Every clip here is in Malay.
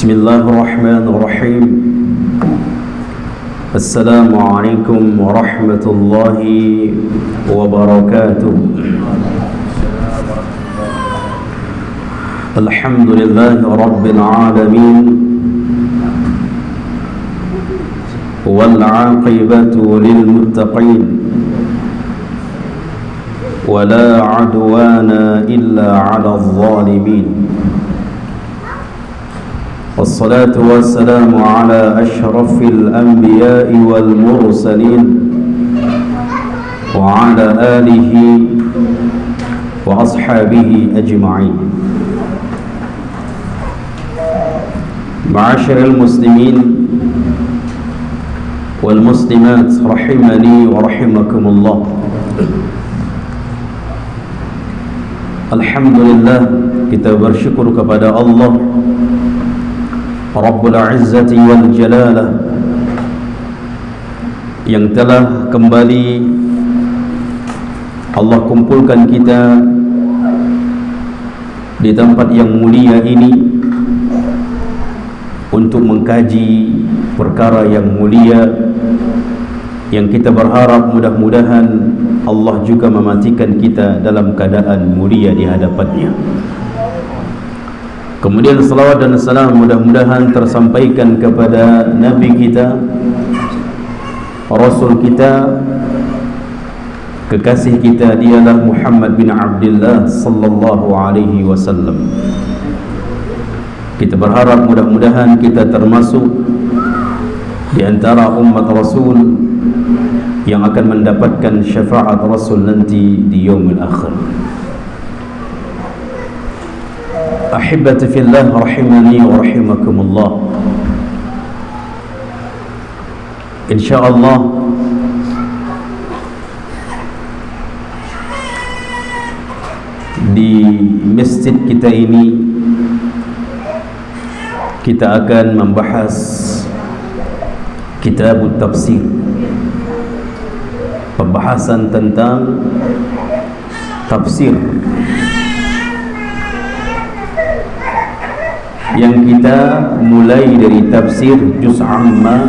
بسم الله الرحمن الرحيم. السلام عليكم ورحمة الله وبركاته. الحمد لله رب العالمين، والعاقبة للمتقين، ولا عدوان إلا على الظالمين. والصلاة والسلام على أشرف الأنبياء والمرسلين، وعلى آله وأصحابه أجمعين. معاشر المسلمين والmuslimat rahimani wa rahimakumullah. Alhamdulillah, kita bersyukur kepada Allah Rabbul Izzati wal Jalalah yang telah kembali Allah kumpulkan kita di tempat yang mulia ini untuk mengkaji perkara yang mulia yang kita berharap mudah-mudahan Allah juga mematikan kita dalam keadaan mulia di hadapannya. Kemudian salawat dan salam mudah-mudahan tersampaikan kepada Nabi kita, Rasul kita, kekasih kita, dialah Muhammad bin Abdullah sallallahu alaihi wasallam. Kita berharap mudah-mudahan kita termasuk di antara umat Rasul yang akan mendapatkan syafaat Rasul nanti di yaumil akhir. Ahibati fillah rahimani wa rahimakumullah. InsyaAllah di masjid kita ini kita akan membahas kitab tafsir, pembahasan tentang tafsir yang kita mulai dari tafsir juz' amma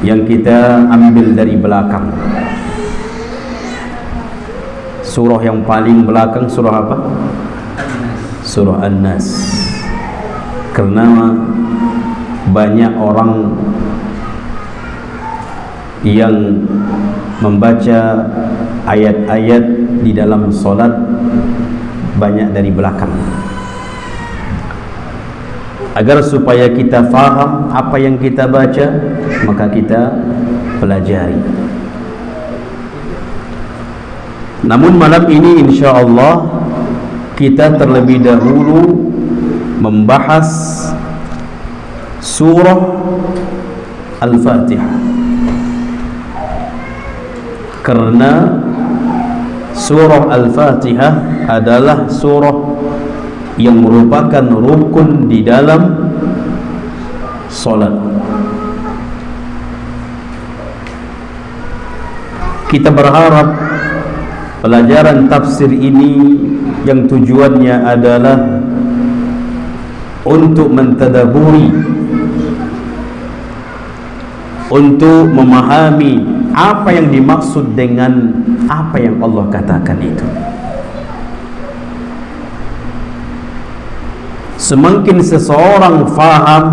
yang kita ambil dari belakang. Surah yang paling belakang surah apa? Surah An-Nas. Karena banyak orang yang membaca ayat-ayat di dalam solat banyak dari belakang. Agar supaya kita faham apa yang kita baca, maka kita pelajari. Namun malam ini insyaAllah kita terlebih dahulu membahas surah Al-Fatihah, karena surah Al-Fatihah adalah surah yang merupakan rukun di dalam solat. Kita berharap pelajaran tafsir ini yang tujuannya adalah untuk mentadaburi, untuk memahami apa yang dimaksud dengan apa yang Allah katakan itu. Semakin seseorang faham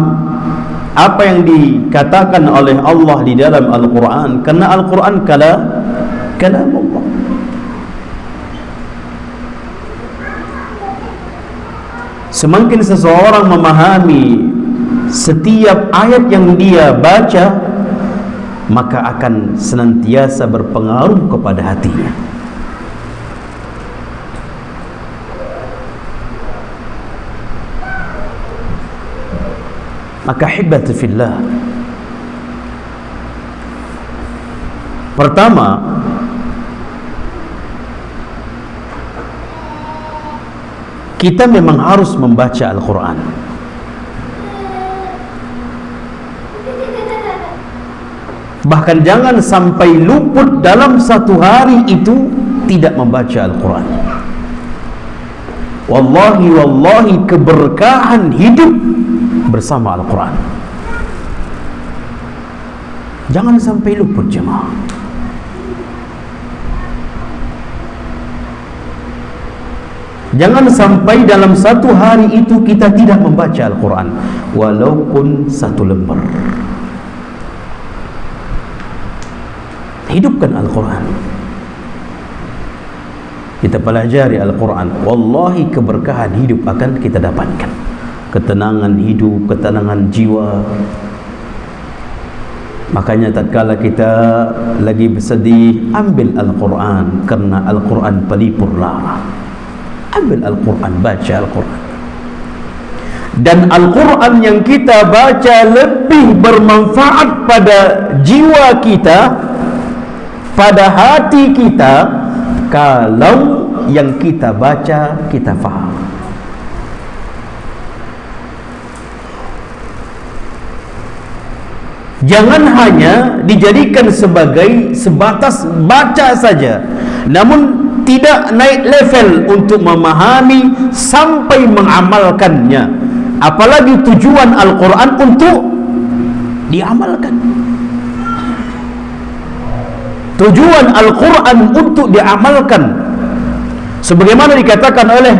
apa yang dikatakan oleh Allah di dalam Al-Quran, karena Al-Quran kalam Allah. Semakin seseorang memahami setiap ayat yang dia baca, maka akan senantiasa berpengaruh kepada hatinya. Maka hibati fillah, pertama kita memang harus membaca Al-Quran. Bahkan jangan sampai luput dalam satu hari itu tidak membaca Al-Quran. Wallahi keberkahan hidup bersama Al-Quran. Jangan sampai luput jemaah. Jangan sampai dalam satu hari itu kita tidak membaca Al-Quran, walaupun satu lembar. Hidupkan Al-Quran. Kita pelajari Al-Quran. Wallahi keberkahan hidup akan kita dapatkan. Ketenangan hidup, ketenangan jiwa. Makanya tatkala kita lagi bersedih, ambil Al-Quran, karena Al-Quran pelipur lara. Ambil Al-Quran, baca Al-Quran. Dan Al-Quran yang kita baca lebih bermanfaat pada jiwa kita, pada hati kita, kalau yang kita baca kita faham. Jangan hanya dijadikan sebagai sebatas baca saja, namun tidak naik level untuk memahami sampai mengamalkannya. Apalagi tujuan Al-Quran untuk diamalkan. Tujuan Al-Quran untuk diamalkan, sebagaimana dikatakan oleh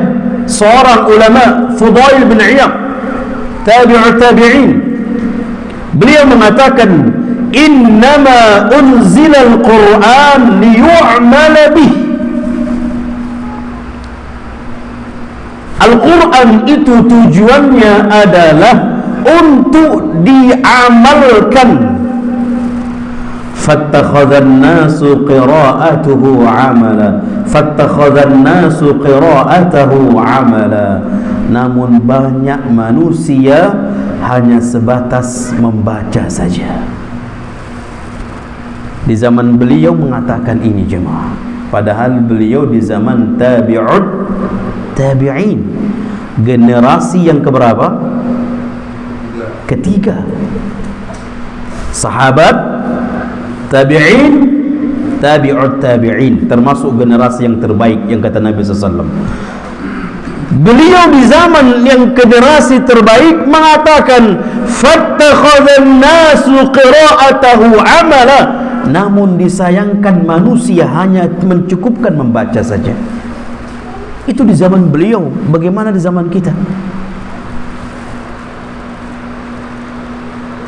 seorang ulama, Fudail bin Iyad, tabi'ut tabi'in. Beliau mengatakan, innama unzila al-Quran liyu'mala bih. Al-Quran itu tujuannya adalah untuk diamalkan. fattakhadhan nasu qira'atuhu 'amala, fattakhadhan nasu qira'atahu 'amala. Namun banyak manusia hanya sebatas membaca saja. Di zaman beliau mengatakan ini jemaah, padahal beliau di zaman tabi'ut tabi'in, generasi yang keberapa? Ketiga. Sahabat, tabi'in, tabi'ut tabi'in, termasuk generasi yang terbaik yang kata Nabi SAW. Beliau di zaman yang generasi terbaik mengatakan, fattakhadhan nasu qira'atahu 'amala. Namun disayangkan manusia hanya mencukupkan membaca saja. Itu di zaman beliau. Bagaimana di zaman kita?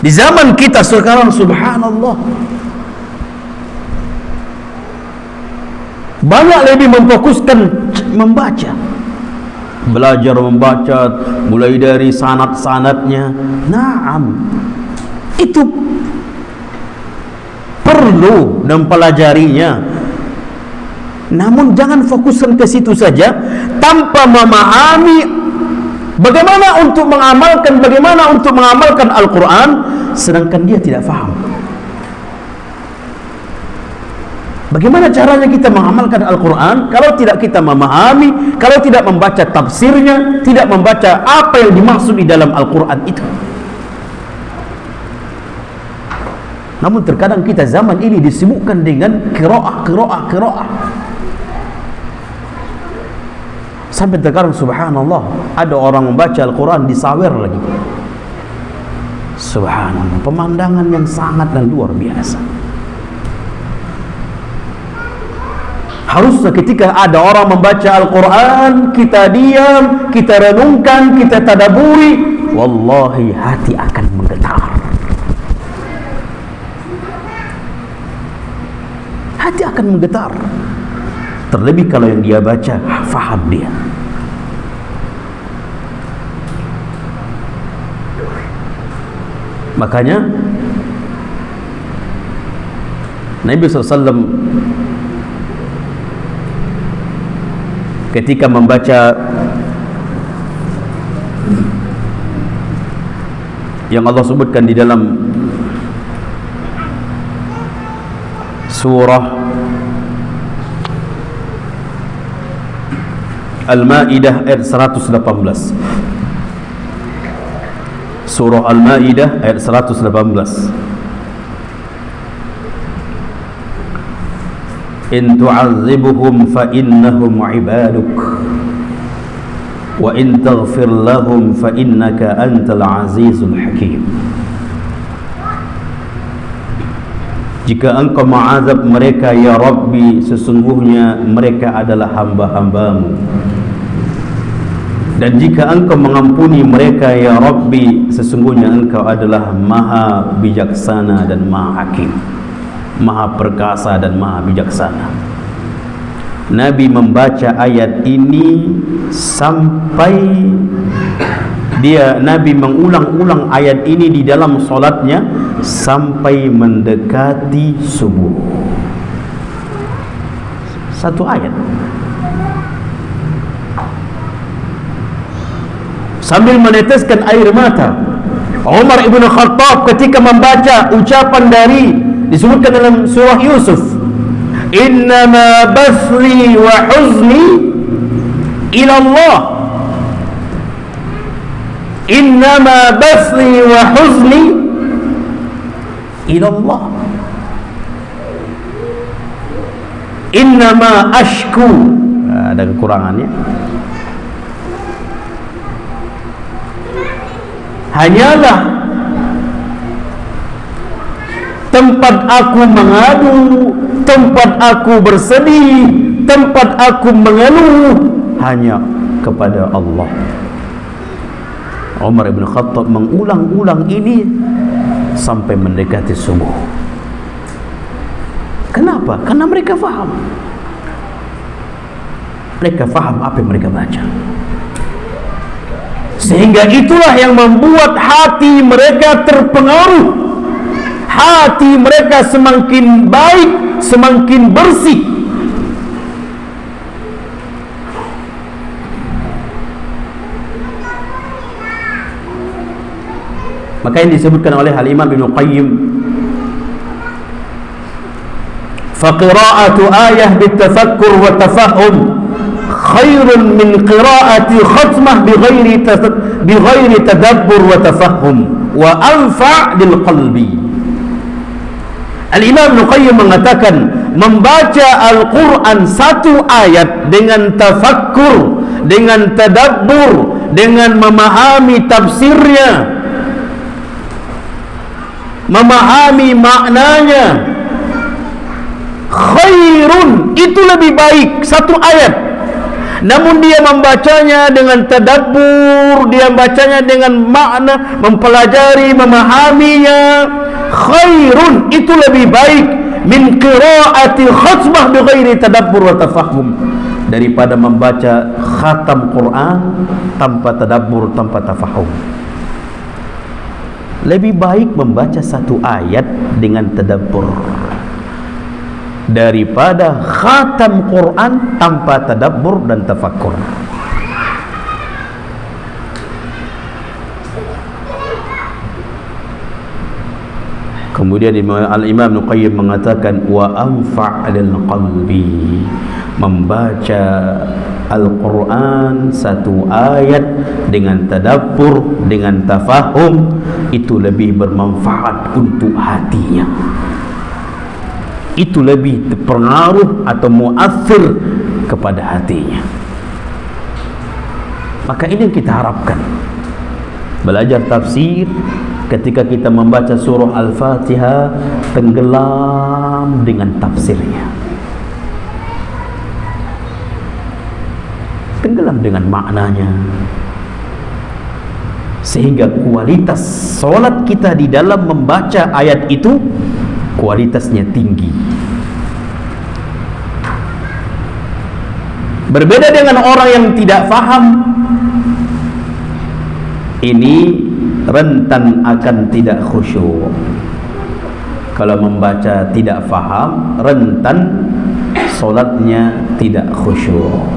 Di zaman kita sekarang, subhanallah, banyak lebih memfokuskan membaca, belajar membaca, mulai dari sanad-sanadnya. Naam, itu perlu dan pelajarinya. Namun jangan fokuskan ke situ saja tanpa memahami bagaimana untuk mengamalkan Al-Quran, sedangkan dia tidak faham. Bagaimana caranya kita mengamalkan Al-Quran kalau tidak kita memahami, kalau tidak membaca tafsirnya, tidak membaca apa yang dimaksud di dalam Al-Quran itu. Namun terkadang kita zaman ini disibukkan dengan qiraah. Sampai terkadang subhanallah, ada orang membaca Al-Quran disawer lagi. Subhanallah, pemandangan yang sangat dan luar biasa. Harusnya ketika ada orang membaca Al-Quran, kita diam, kita renungkan, kita tadaburi, wallahi hati akan menggetar. Hati akan menggetar. Terlebih kalau yang dia baca faham dia. Makanya Nabi SAW ketika membaca yang Allah sebutkan di dalam surah Al-Ma'idah ayat 118. Surah Al-Ma'idah ayat 118. In tu'adzibuhum fa innahum 'ibaduk wa in taghfir lahum fa innaka antal azizul hakim. Jika engkau mengazab mereka ya Rabbi, sesungguhnya mereka adalah hamba-hambamu. Dan jika engkau mengampuni mereka ya Rabbi, sesungguhnya engkau adalah maha bijaksana dan maha hakim, maha perkasa dan maha bijaksana. Nabi membaca ayat ini sampai Nabi mengulang-ulang ayat ini di dalam solatnya sampai mendekati subuh. Satu ayat. Sambil meneteskan air mata, Umar ibn Khattab ketika membaca ucapan dari disebutkan dalam surah Yusuf, innama basri wa huzni ila Allah, innama basri wa huzni ila Allah, innama ashku, ada kekurangannya, hanyalah tempat aku mengadu, tempat aku bersedih, tempat aku mengeluh hanya kepada Allah. Umar ibn Khattab mengulang-ulang ini sampai mendekati subuh. Kenapa? Karena mereka faham. Mereka faham apa yang mereka baca. Sehingga itulah yang membuat hati mereka terpengaruh. Hati mereka semakin baik, semakin bersih. Maka yang disebutkan oleh Al-Imam Ibn Qayyim, faqira'atu ayah bitafakkur wa tafahum khairun min qira'ati khatmah bighairi tadabbur wa tafahum wa anfa' lil qalbi. Al-Imam Ibn Qayyim mengatakan, membaca Al-Quran satu ayat dengan tafakkur, dengan tadabbur, dengan memahami tafsirnya, memahami maknanya, khairun, itu lebih baik satu ayat. Namun dia membacanya dengan tadabbur, dia membacanya dengan makna, mempelajari, memahaminya, khairun, itu lebih baik min qira'ati khatmah bighairi tadabbur wa tafahum, daripada membaca khatam Quran tanpa tadabbur, tanpa tafahum. Lebih baik membaca satu ayat dengan tadabbur daripada khatam Quran tanpa tadabbur dan tafakkur. Kemudian Al-Imam Ibn Qayyim mengatakan, wa anfa' lil qalbi, membaca Al-Quran satu ayat dengan tadabbur, dengan tafahum, itu lebih bermanfaat untuk hatinya, itu lebih berpengaruh atau muathir kepada hatinya. Maka ini yang kita harapkan. Belajar tafsir, ketika kita membaca surah Al-Fatihah, tenggelam dengan tafsirnya, tenggelam dengan maknanya, sehingga kualitas solat kita di dalam membaca ayat itu kualitasnya tinggi. Berbeda dengan orang yang tidak faham, ini rentan akan tidak khusyuk. Kalau membaca tidak faham, rentan solatnya tidak khusyuk.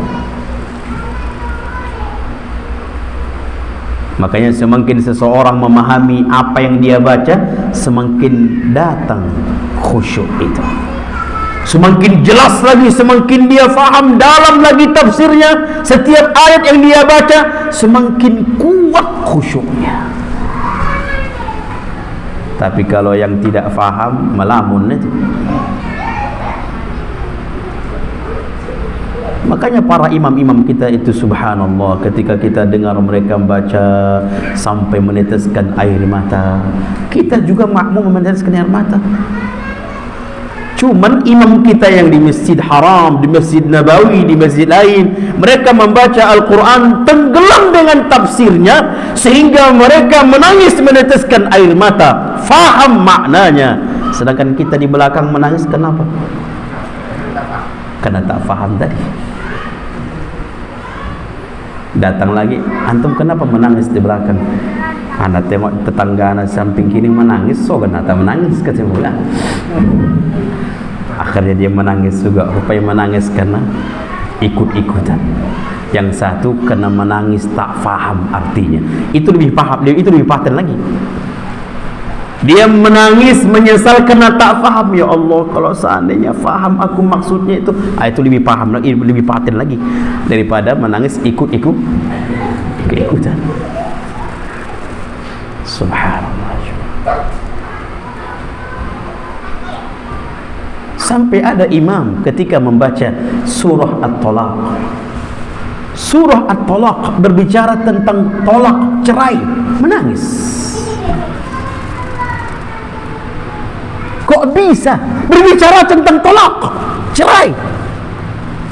Makanya semakin seseorang memahami apa yang dia baca, semakin datang khusyuk itu. Semakin jelas lagi, semakin dia faham dalam lagi tafsirnya, setiap ayat yang dia baca, semakin kuat khusyuknya. Tapi kalau yang tidak faham, melamun itu. Makanya para imam-imam kita itu subhanallah, ketika kita dengar mereka membaca sampai meneteskan air mata, kita juga makmum meneteskan air mata. Cuman imam kita yang di Masjid Haram, di Masjid Nabawi, di masjid lain, mereka membaca Al-Quran tenggelam dengan tafsirnya sehingga mereka menangis meneteskan air mata, faham maknanya. Sedangkan kita di belakang menangis, kenapa? Karena tak faham tadi. Datang lagi, antum kenapa menangis di belakang? Anak tengok tetangga anak samping kiri menangis, so kenapa menangis, kata pula. Akhirnya dia menangis juga. Rupanya menangis karena ikut-ikutan. Yang satu kena menangis tak faham artinya. Itu lebih paham, itu lebih paten lagi. Dia menangis menyesal karena tak faham. Ya Allah, kalau seandainya faham aku maksudnya itu, itu lebih paham lagi, lebih paten lagi daripada menangis ikut-ikutan. Subhanallah. Sampai ada imam ketika membaca surah At-Talaq. Surah At-Talaq berbicara tentang tolak, cerai, menangis. Kok bisa berbicara tentang tolak, cerai?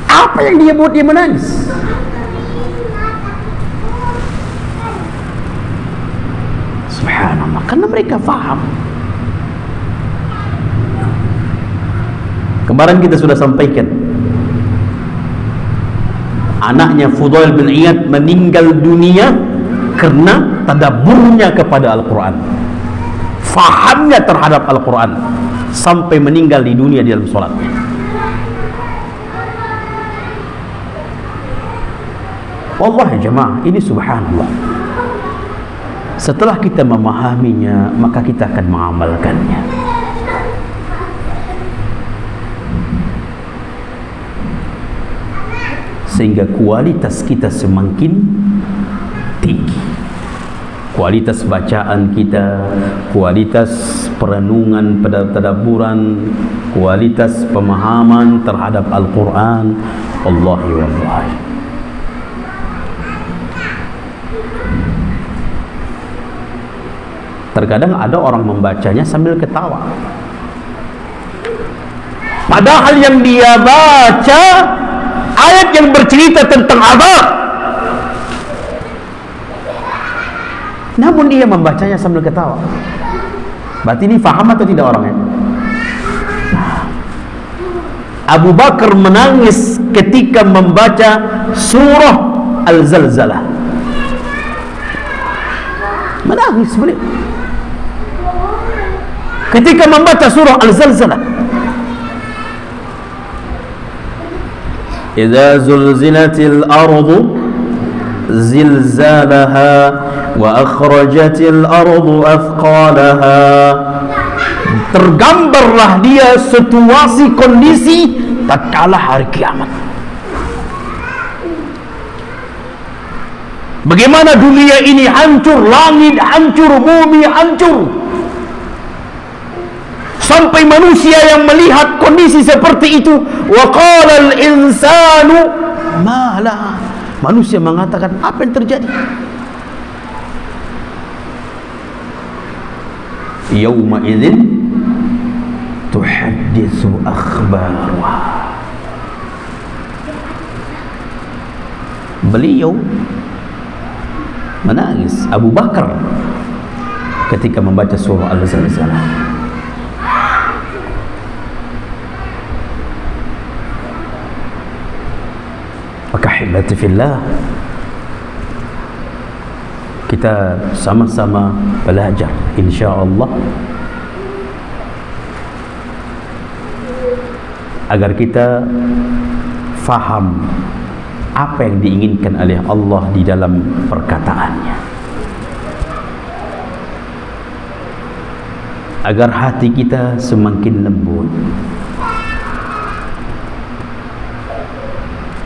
Apa yang dia buat dia menangis? Subhanallah, karena mereka faham. Kemarin kita sudah sampaikan, anaknya Fudail bin Iyad meninggal dunia karena tadabburnya kepada Al-Quran, fahamnya terhadap Al-Quran, sampai meninggal di dunia di dalam sholatnya. Wallahi jemaah, ini subhanallah. Setelah kita memahaminya, maka kita akan mengamalkannya. Sehingga kualitas kita semakin tinggi. Kualitas bacaan kita, kualitas perenungan pada tadabburan, kualitas pemahaman terhadap Al-Quran. Wallahi wallahi. Terkadang ada orang membacanya sambil ketawa, padahal yang dia baca ayat yang bercerita tentang azab, namun dia membacanya sambil ketawa. Berarti ini faham atau tidak orangnya? Abu Bakar menangis ketika membaca surah Al-Zalzalah. Menangis beliau ketika membaca surah Al-Zalzalah. Idza zulzilatil ardu zilzalaha wa akhrajatil ardu athqalaha. Tergambarlah dia situasi kondisi tatkala hari kiamat. Bagaimana dunia ini hancur, langit hancur, bumi hancur, sampai manusia yang melihat kondisi seperti itu, wa qala al-insanu ma la, manusia mengatakan apa yang terjadi? Yauma idzin tuhadditsu akhbaraha. Beliau menangis, Abu Bakar, ketika membaca surah Al-Zalzalah. Maka hibati fillah, kita sama-sama belajar insyaallah agar kita faham apa yang diinginkan oleh Allah di dalam perkataannya, agar hati kita semakin lembut,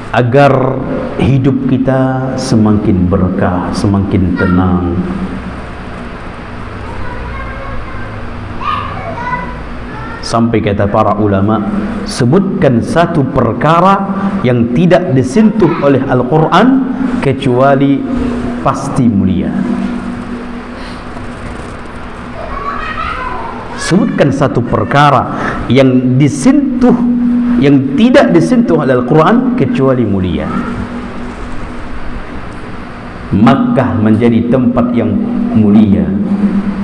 agar hidup kita semakin berkah, semakin tenang. Sampai kata para ulama, sebutkan satu perkara yang tidak disentuh oleh Al-Quran kecuali pasti mulia. Sebutkan satu perkara yang disentuh, yang tidak disentuh oleh Al-Quran kecuali mulia. Makkah menjadi tempat yang mulia.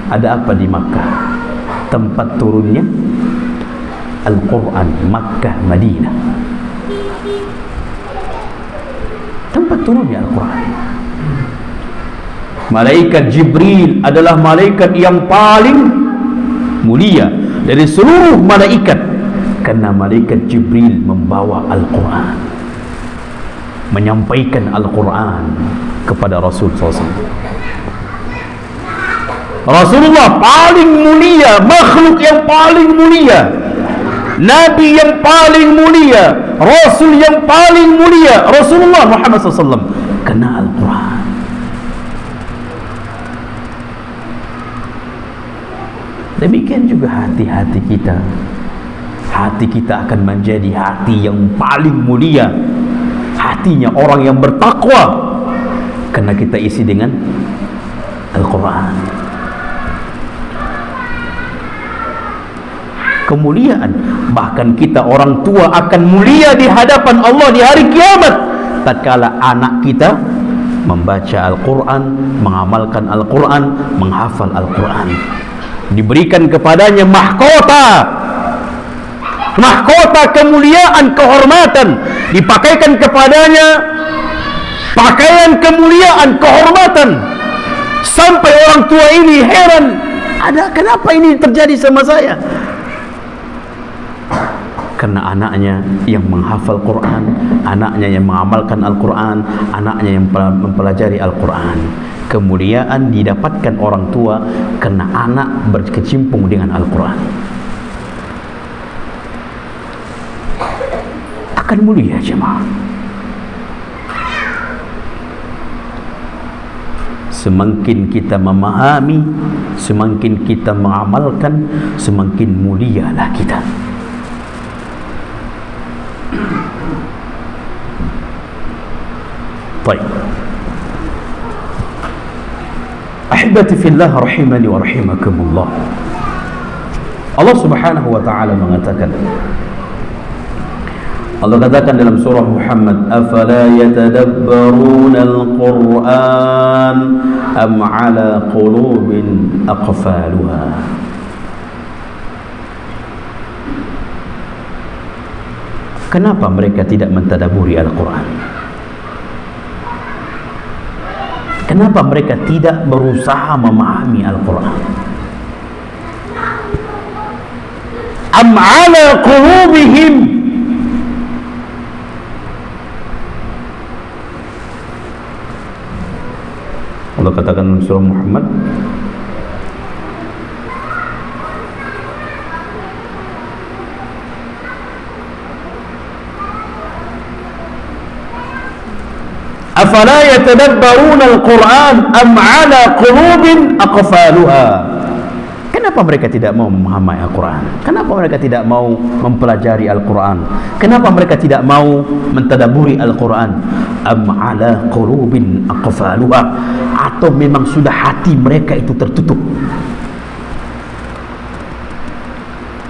Ada apa di Makkah? Tempat turunnya Al-Quran. Makkah, Madinah, tempat turunnya Al-Quran. Malaikat Jibril adalah malaikat yang paling mulia dari seluruh malaikat, karena malaikat Jibril membawa Al-Quran, menyampaikan Al-Quran kepada Rasul SAW. Rasulullah paling mulia, makhluk yang paling mulia, Nabi yang paling mulia, Rasul yang paling mulia, Rasulullah Muhammad SAW kena Al-Quran. Demikian juga hati-hati kita. Hati kita akan menjadi hati yang paling mulia, hatinya orang yang bertakwa, karena kita isi dengan Al-Quran. Kemuliaan, bahkan kita orang tua akan mulia di hadapan Allah di hari kiamat tatkala anak kita membaca Al-Quran, mengamalkan Al-Quran, menghafal Al-Quran. Diberikan kepadanya mahkota, mahkota kemuliaan, kehormatan, dipakaikan kepadanya pakaian kemuliaan, kehormatan, sampai orang tua ini heran, kenapa ini terjadi sama saya? Karena anaknya yang menghafal Quran, anaknya yang mengamalkan Al-Quran, anaknya yang mempelajari Al-Quran. Kemuliaan didapatkan orang tua karena anak berkecimpung dengan Al-Quran. Akan mulia jemaah. Semakin kita memahami, semakin kita mengamalkan, semakin mulialah kita. Baik, ahibati fillah rahimani wa rahimakumullah. Allah Subhanahu wa ta'ala mengatakan, Allah katakan dalam surah Muhammad, afala yatadabbaruna al-Qur'an am ala qulubin aqfaluha. Kenapa mereka tidak mentadaburi Al-Quran? Kenapa mereka tidak berusaha memahami Al-Quran? Am ala qulubihim, Allah katakan dalam surah Muhammad, afala yatadabbaruna al-Quran am ala qulubin aqfaluha. Kenapa mereka tidak mau memahami Al-Quran? Kenapa mereka tidak mau mempelajari Al-Quran? Kenapa mereka tidak mau mentadaburi Al-Quran? Am ala qulubin aqfaluha, atau memang sudah hati mereka itu tertutup?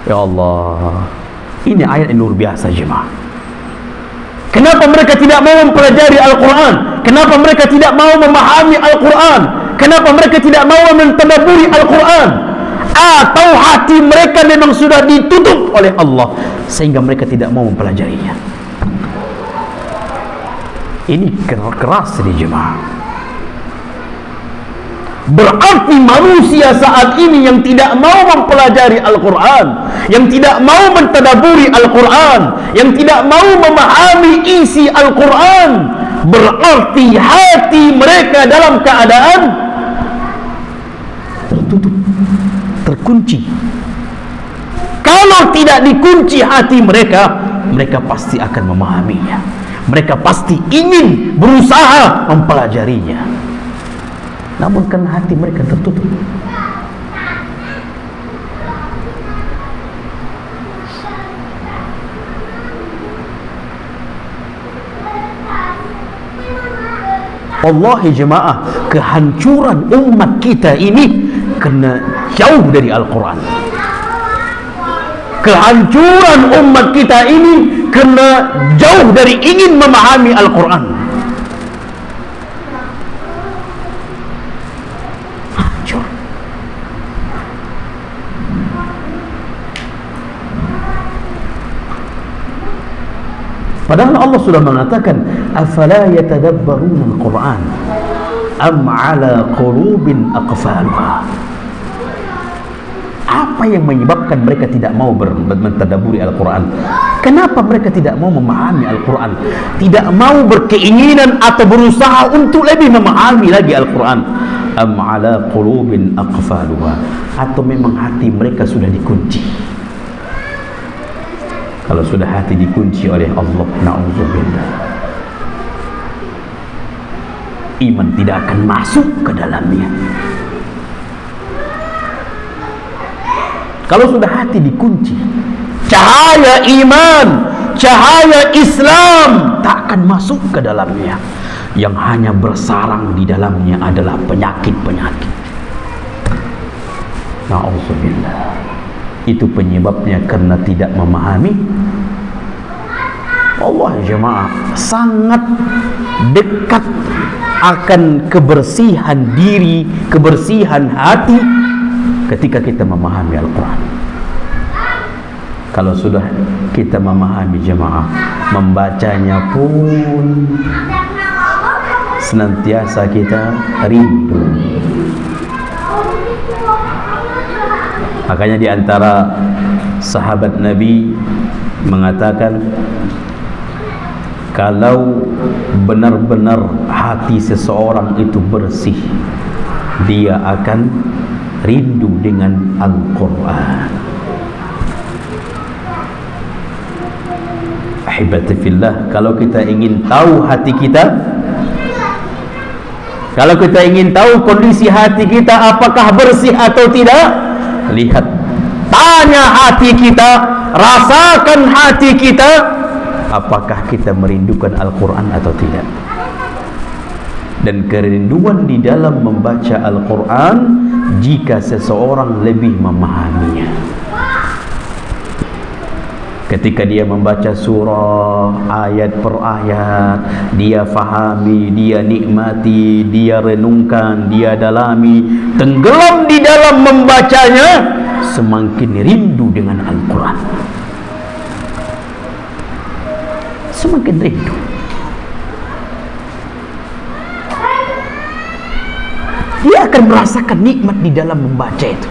Ya Allah, ini ayat yang luar biasa jemaah. Kenapa mereka tidak mau mempelajari Al-Quran? Kenapa mereka tidak mau memahami Al-Quran? Kenapa mereka tidak mau mentadaburi Al-Quran? Atau hati mereka memang sudah ditutup oleh Allah sehingga mereka tidak mau mempelajarinya? Ini keras nih jemaah. Berarti manusia saat ini yang tidak mau mempelajari Al-Quran, yang tidak mau mentadaburi Al-Quran, yang tidak mau memahami isi Al-Quran, berarti hati mereka dalam keadaan tertutup, terkunci. Kalau tidak dikunci hati mereka, mereka pasti akan memahaminya. Mereka pasti ingin berusaha mempelajarinya. Namun karena hati mereka tertutup. Wallahi jemaah, kehancuran umat kita ini kena jauh dari Al-Quran. Kehancuran umat kita ini kena jauh dari ingin memahami Al-Quran. Hancur. Padahal Allah sudah mengatakan, afala yatadabbaruna al-Quran am ala qulubin aqfalha. Apa yang menyebabkan mereka tidak mau mentadaburi Al-Quran? Kenapa mereka tidak mau memahami Al-Quran? Tidak mau berkeinginan atau berusaha untuk lebih memahami lagi Al-Quran? Am ala qulubin aqfalha. Atau memang hati mereka sudah dikunci? Kalau sudah hati dikunci oleh Allah, na'udzubillah, iman tidak akan masuk ke dalamnya. Kalau sudah hati dikunci, cahaya iman, cahaya Islam tak akan masuk ke dalamnya. Yang hanya bersarang di dalamnya adalah penyakit-penyakit. Na'udzubillah. Itu penyebabnya karena tidak memahami. Allah jemaah, sangat dekat akan kebersihan diri, kebersihan hati ketika kita memahami Al-Quran. Kalau sudah kita memahami jemaah, membacanya pun senantiasa kita rindu. Makanya di antara sahabat Nabi mengatakan, kalau benar-benar hati seseorang itu bersih, dia akan rindu dengan Al-Quran. Ahibati fillah, kalau kita ingin tahu hati kita, kalau kita ingin tahu kondisi hati kita apakah bersih atau tidak, lihat, tanya hati kita, rasakan hati kita, apakah kita merindukan Al-Quran atau tidak. Dan kerinduan di dalam membaca Al-Quran jika seseorang lebih memahaminya. Ketika dia membaca surah ayat per ayat, dia fahami, dia nikmati, dia renungkan, dia dalami, tenggelam di dalam membacanya, semakin rindu dengan Al-Quran, semakin rindu. Dia akan merasakan nikmat di dalam membaca itu.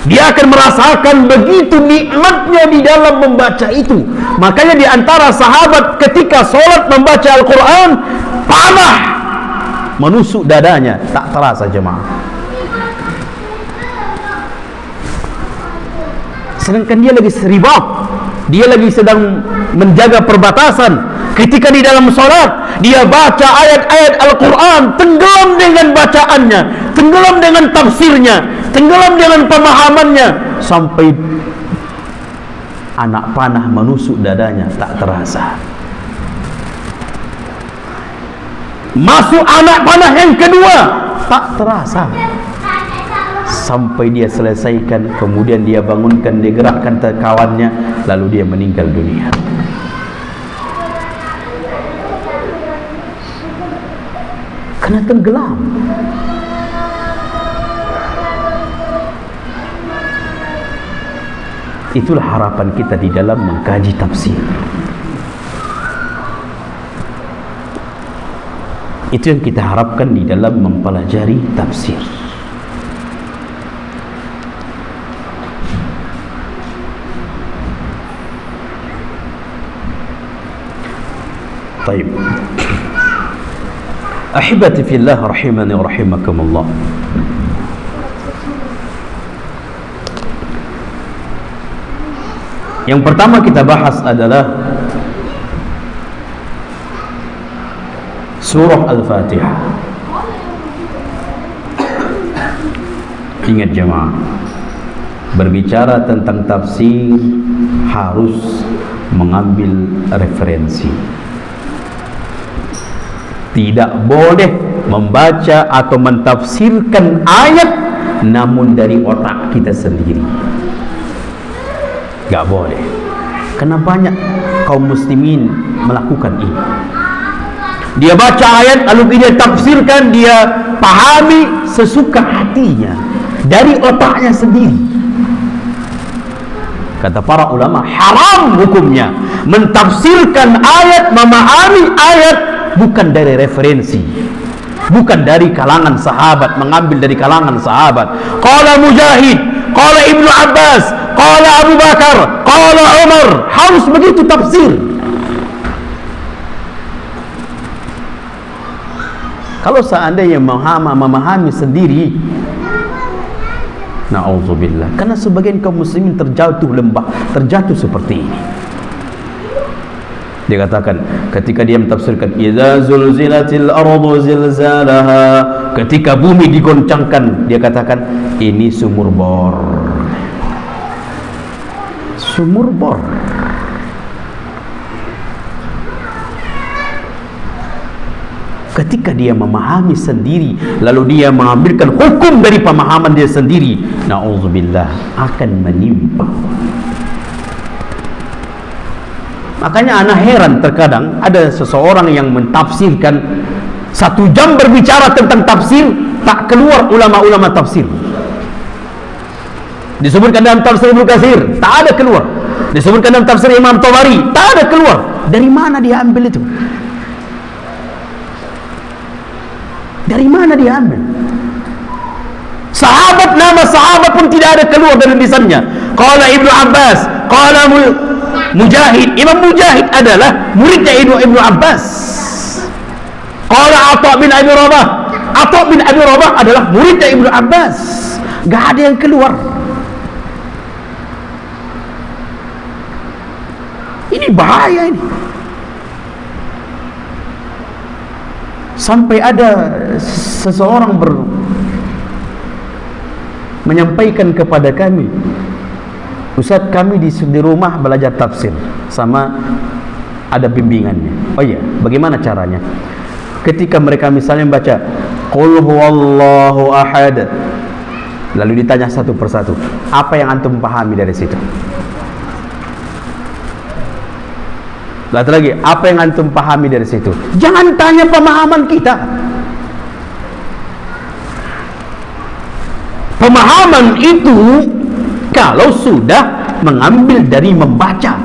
Dia akan merasakan begitu nikmatnya di dalam membaca itu. Makanya di antara sahabat ketika sholat membaca Al-Quran, panah menusuk dadanya, tak terasa jemaah. Sedangkan dia lagi seribab, dia lagi sedang menjaga perbatasan. Ketika di dalam sholat, dia baca ayat-ayat Al-Quran, tenggelam dengan bacaannya, tenggelam dengan tafsirnya, tenggelam dengan pemahamannya, sampai anak panah menusuk dadanya, tak terasa. Masuk anak panah yang kedua, tak terasa. Sampai dia selesaikan, kemudian dia bangunkan, dia gerakkan kawannya, lalu dia meninggal dunia. Karena tenggelam. Itulah harapan kita di dalam mengkaji tafsir. Itu yang kita harapkan di dalam mempelajari tafsir. Baik. Ahibati fillah rahimani wa rahimakumullah. Yang pertama kita bahas adalah surah Al-Fatihah. Ingat jemaah, berbicara tentang tafsir harus mengambil referensi. Tidak boleh membaca atau mentafsirkan ayat namun dari otak kita sendiri. Gak boleh. Karena banyak kaum muslimin melakukan ini. Dia baca ayat lalu dia tafsirkan, dia pahami sesuka hatinya dari otaknya sendiri. Kata para ulama, haram hukumnya mentafsirkan ayat, memahami ayat bukan dari referensi, bukan dari kalangan sahabat, mengambil dari kalangan sahabat. Qala Mujahid, qala Ibnu Abbas, qala Abu Bakar, qala Umar. Harus begitu tafsir. Kalau seandainya memahami sendiri, na'udzubillah, karena sebagian kaum muslimin terjatuh seperti ini. Dia katakan ketika dia mentafsirkan idza zulzilatil ardu zilzalaha, ketika bumi digoncangkan, dia katakan ini sumur bor. Sumur bor. Ketika dia memahami sendiri lalu dia mengambilkan hukum dari pemahaman dia sendiri, na'udzubillah, akan menimpa. Makanya anak heran terkadang ada seseorang yang mentafsirkan 1 jam berbicara tentang tafsir, tak keluar ulama-ulama tafsir. Disebutkan dalam tafsir Ibnu Katsir, tak ada keluar. Disebutkan dalam tafsir Imam Tabari, tak ada keluar. Dari mana dia ambil itu? Dari mana dia ambil? Sahabat, nama sahabat pun tidak ada keluar dari lisannya. Qala Ibnu Abbas, qala Mujahid. Imam Mujahid adalah muridnya Ibnu Abbas. Qala Atha bin Abi Rabah. Atha bin Abi Rabah adalah muridnya Ibnu Abbas. Gak ada yang keluar. Ini bahaya ini. Sampai ada seseorang menyampaikan kepada kami, Ustaz, kami di rumah belajar tafsir sama ada bimbingannya. Oh iya, bagaimana caranya? Ketika mereka misalnya membaca Qul huwallahu ahad, lalu ditanya satu persatu, apa yang antum pahami dari situ? Lagi, apa yang antum pahami dari situ? Jangan tanya pemahaman kita. Pemahaman itu kalau sudah mengambil dari membaca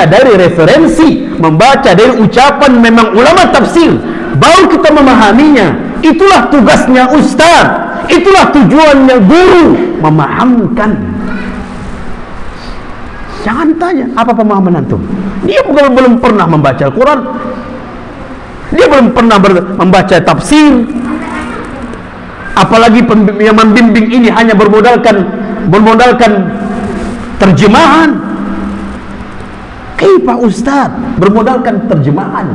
dari referensi, membaca dari ucapan memang ulama tafsir, baru kita memahaminya. Itulah tugasnya ustaz, itulah tujuannya guru, memahamkan. Jangan tanya apa pemahaman antum. Dia belum pernah membaca Al-Quran, dia belum pernah membaca tafsir, apalagi yang membimbing ini hanya bermodalkan terjemahan. Kaifa ustaz bermodalkan terjemahan?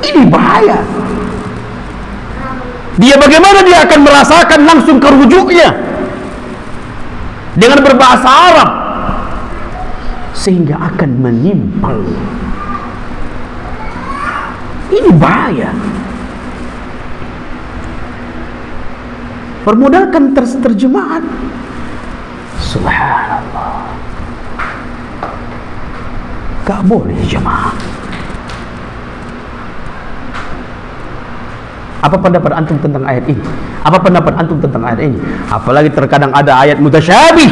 Ini bahaya. Dia bagaimana dia akan merasakan langsung kerujuknya dengan berbahasa Arab, sehingga akan menyimpang. Ini bahaya. Bermodalkan terjemahan. Subhanallah. Gak boleh jemaah. Apa pendapat antum tentang ayat ini? Apa pendapat antum tentang ayat ini? Apalagi terkadang ada ayat mutasyabih,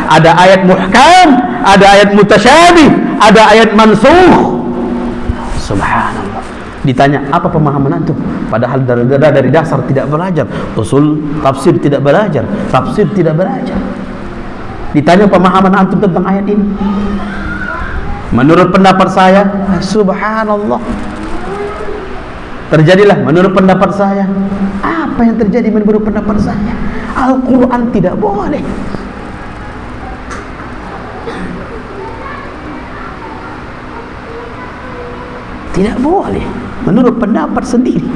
ada ayat muhkam, ada ayat mutasyabih, ada ayat mansukh. Subhanallah. Ditanya apa pemahaman antum? Padahal dari dasar tidak belajar, usul tafsir tidak belajar, tafsir tidak belajar. Ditanya pemahaman antum tentang ayat ini. Menurut pendapat saya, subhanallah, terjadilah menurut pendapat saya. Apa yang terjadi menurut pendapat saya? Al-Quran tidak boleh. Tidak boleh menurut pendapat sendiri.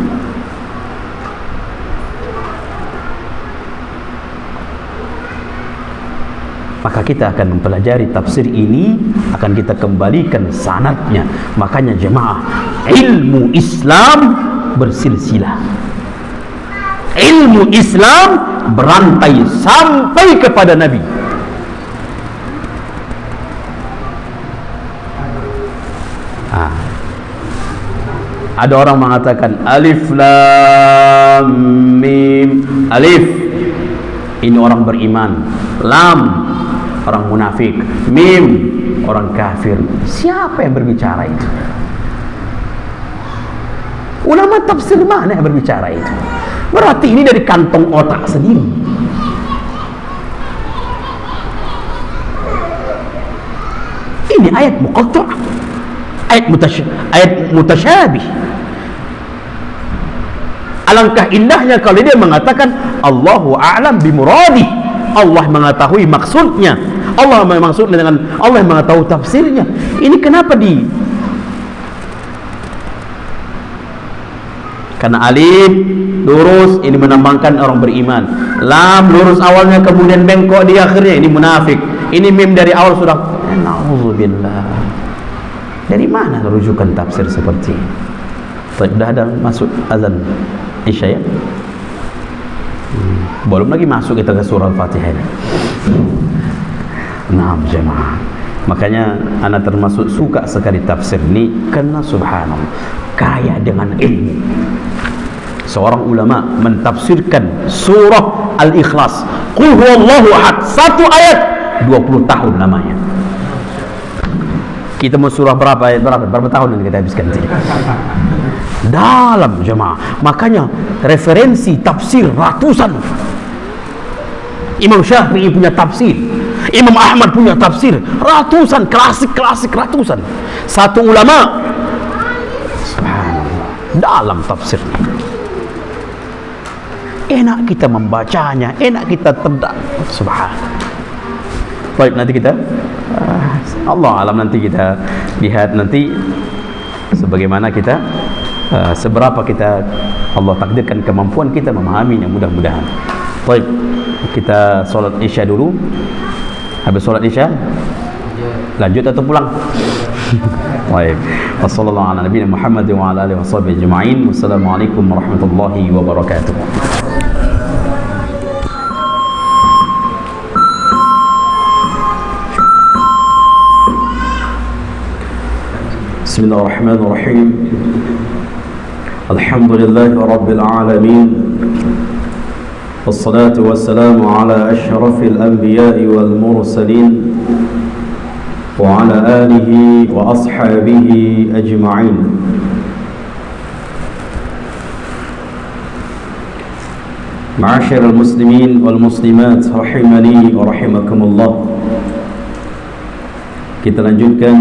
maka kita akan mempelajari tafsir ini, akan kita kembalikan sanadnya. Makanya jemaah, ilmu Islam bersilsilah, ilmu Islam berantai sampai kepada Nabi. Ada orang mengatakan alif lam mim. Alif, ini orang beriman. Lam, orang munafik. Mim, orang kafir. Siapa yang berbicara itu? Ulama tafsir mana yang berbicara itu? Berarti ini dari kantong otak sendiri. Ini ayat muqatta', ayat mutasyabih. Alangkah indahnya kalau dia mengatakan Allahu a'lam bimuradi, Allah mengetahui maksudnya, Allah maksudnya dengan Allah mengetahui tafsirnya. Ini kenapa karena alif lurus, ini menambahkan orang beriman. Lam lurus awalnya kemudian bengkok di akhirnya, ini munafik. Ini mim dari awal sudah na'udzubillah. Dari mana rujukan tafsir seperti ini? Sudah ada masuk azan Isya ya? Belum lagi masuk kita ke surah Al-Fatihah ini. Nah jemaah, makanya anak termasuk suka sekali tafsir ini karena subhanallah kaya dengan ilmu. Seorang ulama mentafsirkan surah Al-Ikhlas, Qul huwallahu ahad, satu ayat 20 tahun lamanya. Kita mau surah berapa tahun yang kita habiskan ini? Dalam jemaah. Makanya referensi tafsir ratusan. Imam Syafi'i punya tafsir, Imam Ahmad punya tafsir ratusan, klasik ratusan. Satu ulama, subhanallah, dalam tafsirnya. Enak kita membacanya, enak kita terdak. Subhanallah. Baik, nanti kita Allah alam, nanti kita lihat nanti sebagaimana kita seberapa kita Allah takdirkan kemampuan kita memahaminya, mudah-mudahan. Baik, kita solat Isya dulu. Habis solat Isya lanjut atau pulang? Baik. Wassallallahu ala nabiyina Muhammad wa ala alihi washabihi ajma'in. Wassalamualaikum warahmatullahi wabarakatuh. Bismillahirrahmanirrahim. Alhamdulillahi rabbil alamin. Wassalatu wassalamu ala asyrafil anbiya'i wal mursalin wa ala alihi wa ashabihi ajma'in. Ma'asyiral muslimin wal muslimat rahimani wa rahimakumullah. Kita lanjutkan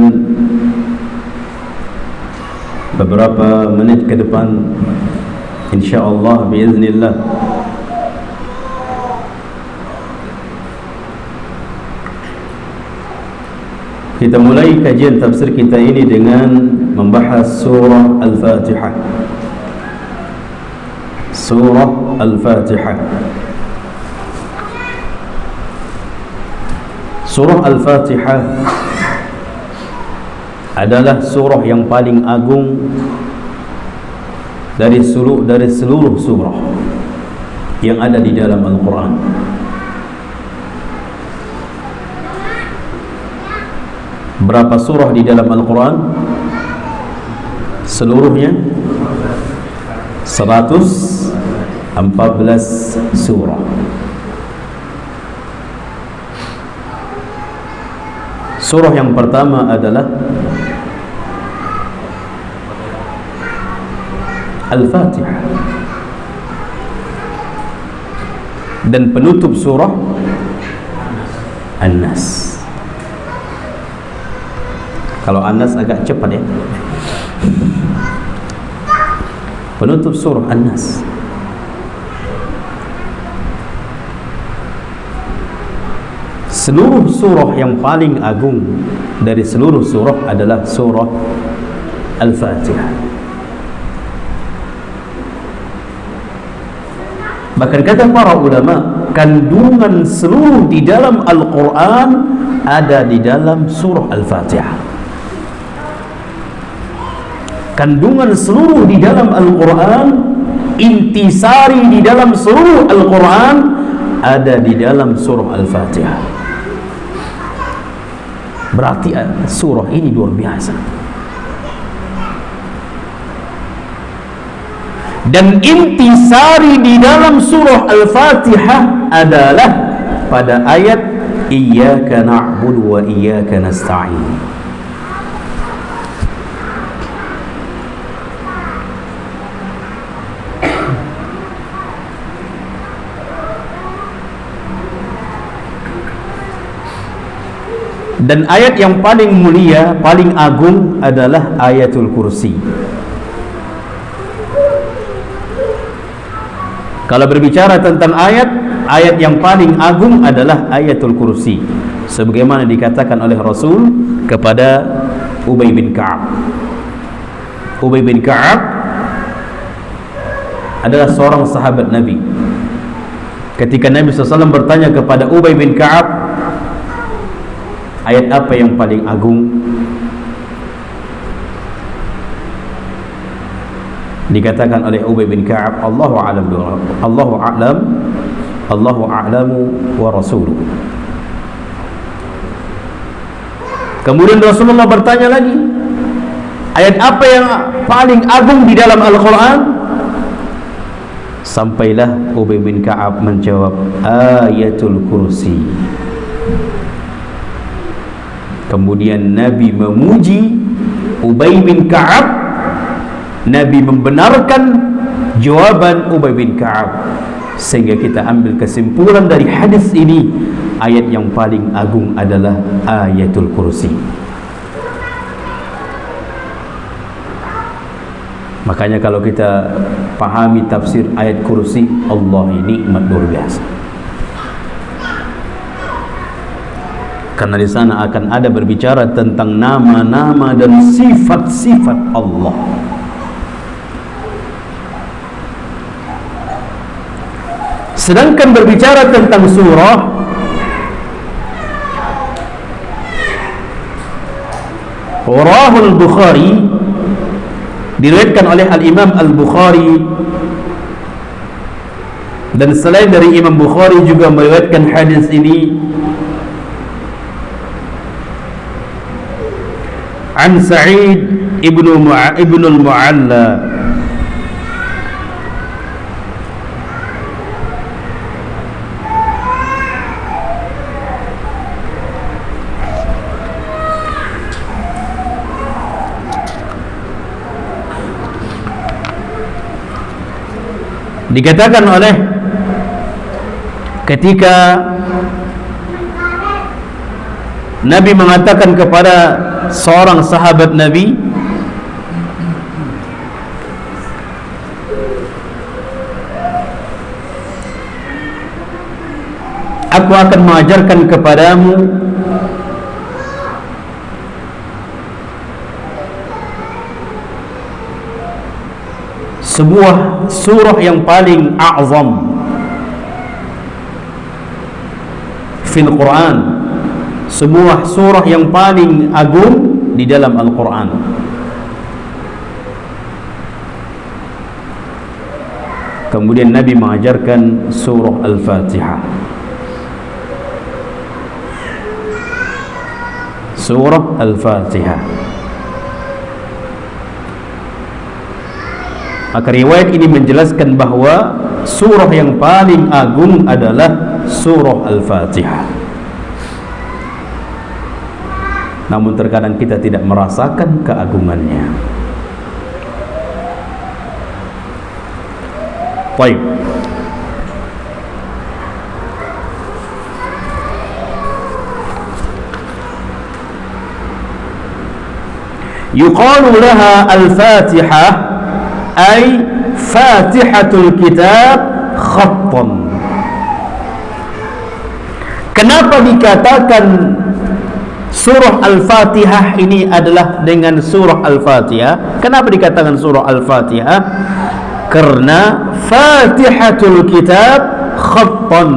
beberapa menit ke depan insyaallah biiznillah. Kita mulai kajian tafsir kita ini dengan membahas surah Al-Fatihah. Surah Al-Fatihah. Surah Al-Fatihah adalah surah yang paling agung dari seluruh surah yang ada di dalam Al-Quran. Berapa surah di dalam Al-Quran? Seluruhnya 114 surah. Surah yang pertama adalah Al-Fatihah, dan penutup surah An-Nas. Kalau An-Nas agak cepat ya. Penutup surah An-Nas. Seluruh surah yang paling agung dari seluruh surah adalah surah Al-Fatihah. Bahkan kata para ulama, kandungan seluruh di dalam Al-Quran ada di dalam surah Al-Fatihah. Kandungan seluruh di dalam Al-Quran, intisari di dalam seluruh Al-Quran ada di dalam surah Al-Fatihah. Berarti surah ini luar biasa. Dan intisari di dalam surah Al-Fatihah adalah pada ayat Iyyaka na'budu wa iyyaka nasta'in. Dan ayat yang paling mulia, paling agung adalah ayatul kursi. Kalau berbicara tentang ayat yang paling agung adalah ayatul kursi, sebagaimana dikatakan oleh Rasul kepada Ubay bin Ka'ab. Ubay bin Ka'ab adalah seorang sahabat Nabi. Ketika Nabi SAW bertanya kepada Ubay bin Ka'ab, ayat apa yang paling agung? Dikatakan oleh Ubay bin Ka'ab, Allahu a'lamu wa rasuluh. Kemudian Rasulullah bertanya lagi, ayat apa yang paling agung di dalam Al-Quran? Sampailah Ubay bin Ka'ab menjawab, ayatul kursi. Kemudian Nabi memuji Ubay bin Ka'ab, Nabi membenarkan jawaban Ubay bin Ka'ab, sehingga kita ambil kesimpulan dari hadis ini, ayat yang paling agung adalah ayatul kursi. Makanya kalau kita pahami tafsir ayat kursi, Allah ini nikmat luar biasa. Karena di sana akan ada berbicara tentang nama-nama dan sifat-sifat Allah. Sedangkan berbicara tentang surah, Rawahul Bukhari, diriwayatkan oleh Al-Imam Al-Bukhari, dan selain dari Imam Bukhari juga meriwayatkan hadis ini an Sa'id ibn al-Mu'alla dikatakan oleh ketika Nabi mengatakan kepada seorang sahabat Nabi, aku akan mengajarkan kepadamu sebuah surah yang paling a'zam fil Quran, sebuah surah yang paling agung di dalam Al-Quran. Kemudian Nabi mengajarkan surah Al-Fatihah. Surah Al-Fatihah. Maka riwayat ini menjelaskan bahawa surah yang paling agung adalah surah Al-Fatihah. Namun terkadang kita tidak merasakan keagungannya. Baik. Yuqalu laha Al-Fatihah ay Fatihatul Kitab khattan. Kenapa dikatakan surah Al-Fatihah ini adalah dengan surah Al-Fatihah? Kenapa dikatakan surah Al-Fatihah? Karena Fatihatul Kitab khattan.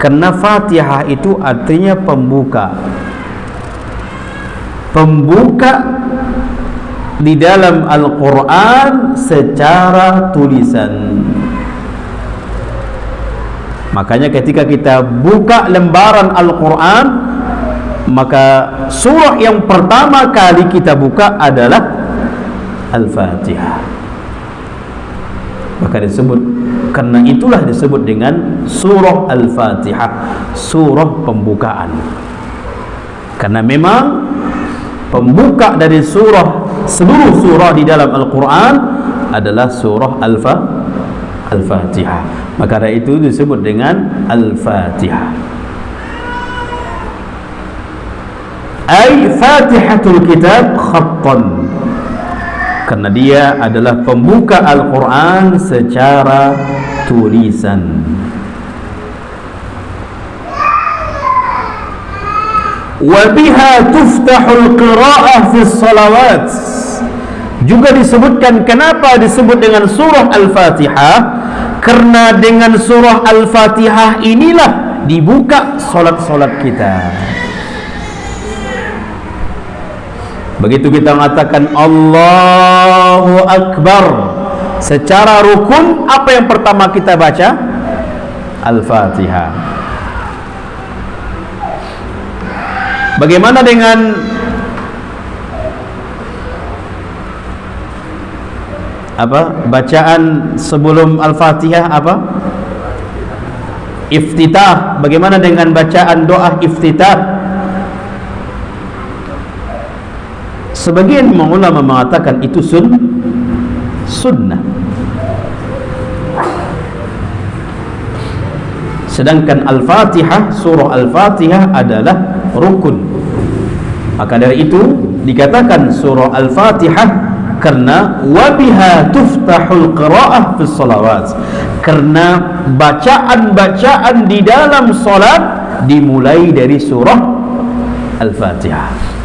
Karena Fatihah itu artinya pembuka. Pembuka di dalam Al-Quran secara tulisan. Makanya ketika kita buka lembaran Al-Quran, maka surah yang pertama kali kita buka adalah Al-Fatihah. Maka disebut, karena itulah disebut dengan surah Al-Fatihah, surah pembukaan. Karena memang pembuka dari seluruh surah di dalam Al-Quran adalah surah Al-Fatihah. Maka dari itu disebut dengan Al-Fatihah. Ay Fatihatul Kitab khattan. Karena dia adalah pembuka Al-Quran secara tulisan. Wa biha tuftahul qira'ah fi salawat. Juga disebutkan kenapa disebut dengan surah Al-Fatihah, karena dengan surah Al-Fatihah inilah dibuka solat-solat kita. Begitu kita mengatakan Allahu Akbar secara rukun, apa yang pertama kita baca? Al-Fatihah. Bagaimana dengan bacaan sebelum Al-Fatihah iftitah? Bagaimana dengan bacaan doa iftitah? Sebagian ulama mengatakan itu sunnah. Sedangkan Al-Fatihah, surah Al-Fatihah adalah rukun. Maka dari itu dikatakan surah Al-Fatihah karena wabiha tuftahul qira'ah fi salawat. Karena bacaan-bacaan di dalam salat dimulai dari surah Al-Fatihah.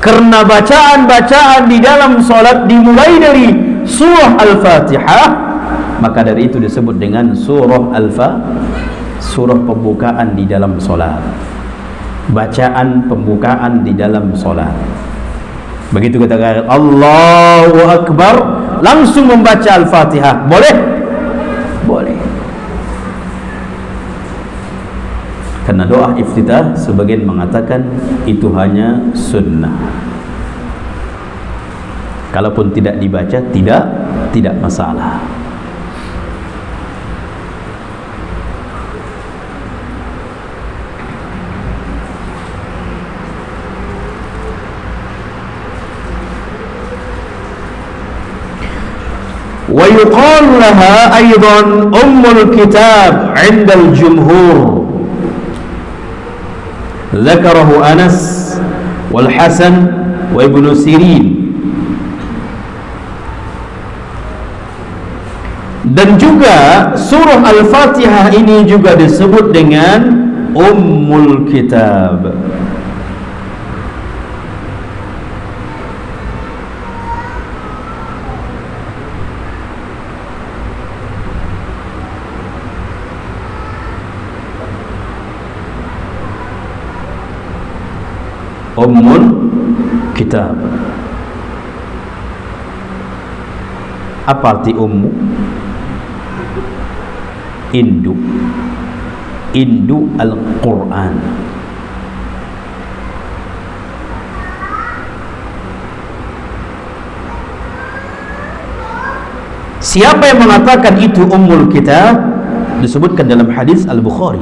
Karena bacaan-bacaan di dalam salat dimulai dari surah Al-Fatihah, maka dari itu disebut dengan surah surah pembukaan di dalam salat. Bacaan pembukaan di dalam salat. Begitu kita katakan Allahu Akbar, langsung membaca Al-Fatihah. Boleh? Boleh. Karena doa iftitah sebagian mengatakan itu hanya sunnah. Kalaupun tidak dibaca tidak masalah. ويقال لها أيضا أم الكتاب عند الجمهور. ذكره أنس والحسن وابن سيرين. Dan juga surah Al-Fatihah ini juga disebut dengan Ummul Kitab. Ummul Kitab. Apa arti ummu? Indu Al-Quran. Siapa yang mengatakan itu Ummul Kitab? Disebutkan dalam hadis Al-Bukhari.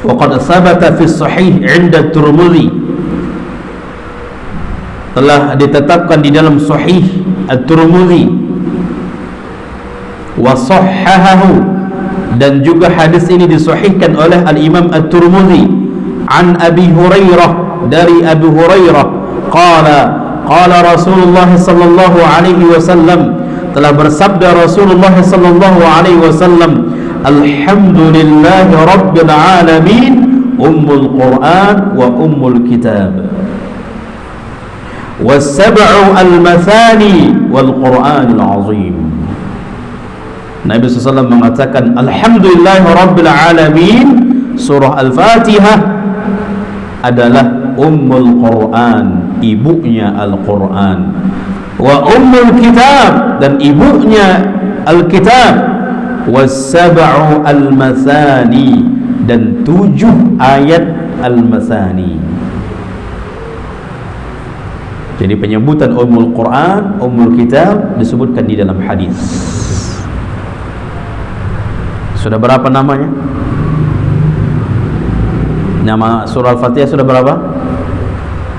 Waqad sabata fi sahih 'inda Tirmidzi, telah ditetapkan di dalam sahih At-Tirmidzi, wa sahhahahu, dan juga hadis ini disahihkan oleh Al-Imam At-Tirmidzi an Abi Hurairah, dari Abu Hurairah, qala Rasulullah sallallahu alaihi wasallam, telah bersabda Rasulullah sallallahu alaihi wasallam, alhamdulillahi rabbil alamin, ummul Quran wa ummul kitab. was-sab'u al-mathani wal-Qur'anil azim. Nabi SAW mengatakan alhamdulillahi rabbil alamin, surah Al-Fatihah adalah ummul Quran, ibunya Al-Quran, wa ummul kitab, dan ibunya Al-Kitab, was-sab'u al-mathani, dan 7 ayat al-mathani. Jadi penyebutan ummul Quran, ummul kitab disebutkan di dalam hadis. Sudah berapa namanya? Nama surah Al-Fatihah sudah berapa?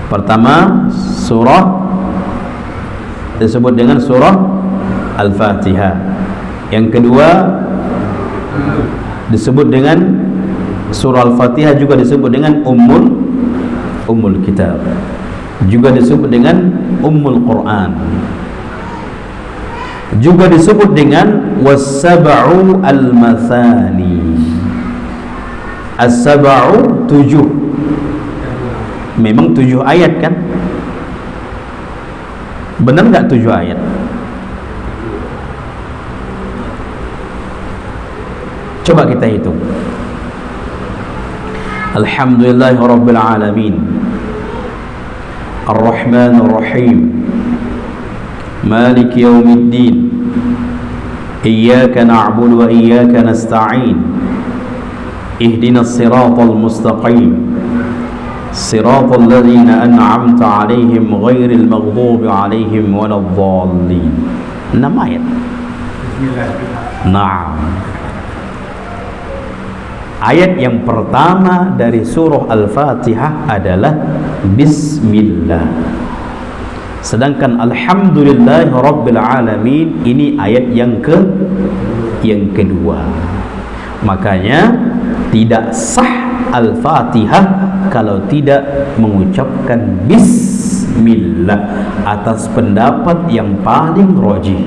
Pertama, surah disebut dengan surah Al-Fatihah. Yang kedua disebut dengan surah Al-Fatihah, juga disebut dengan ummul kitab, juga disebut dengan ummul Quran, juga disebut dengan was-sab'u al-mathani. As-sab'u 7, memang 7 ayat kan? Benar enggak 7 ayat? Coba kita hitung. Alhamdulillahi rabbil alamin, Ar-Rahmanir Rahim, Maliki yaumiddin, Iyyaka na'budu wa iyyaka nasta'in, Ihdinas siratal mustaqim, Siratal ladzina an'amta 'alaihim ghairil maghdubi 'alaihim waladdallin. 6 ayat. Naam. Ayat yang pertama dari surah Al-Fatihah adalah Bismillah. Sedangkan Alhamdulillahi Rabbil Alamin ini ayat yang kedua. Makanya tidak sah Al-Fatihah kalau tidak mengucapkan Bismillah, atas pendapat yang paling rajih.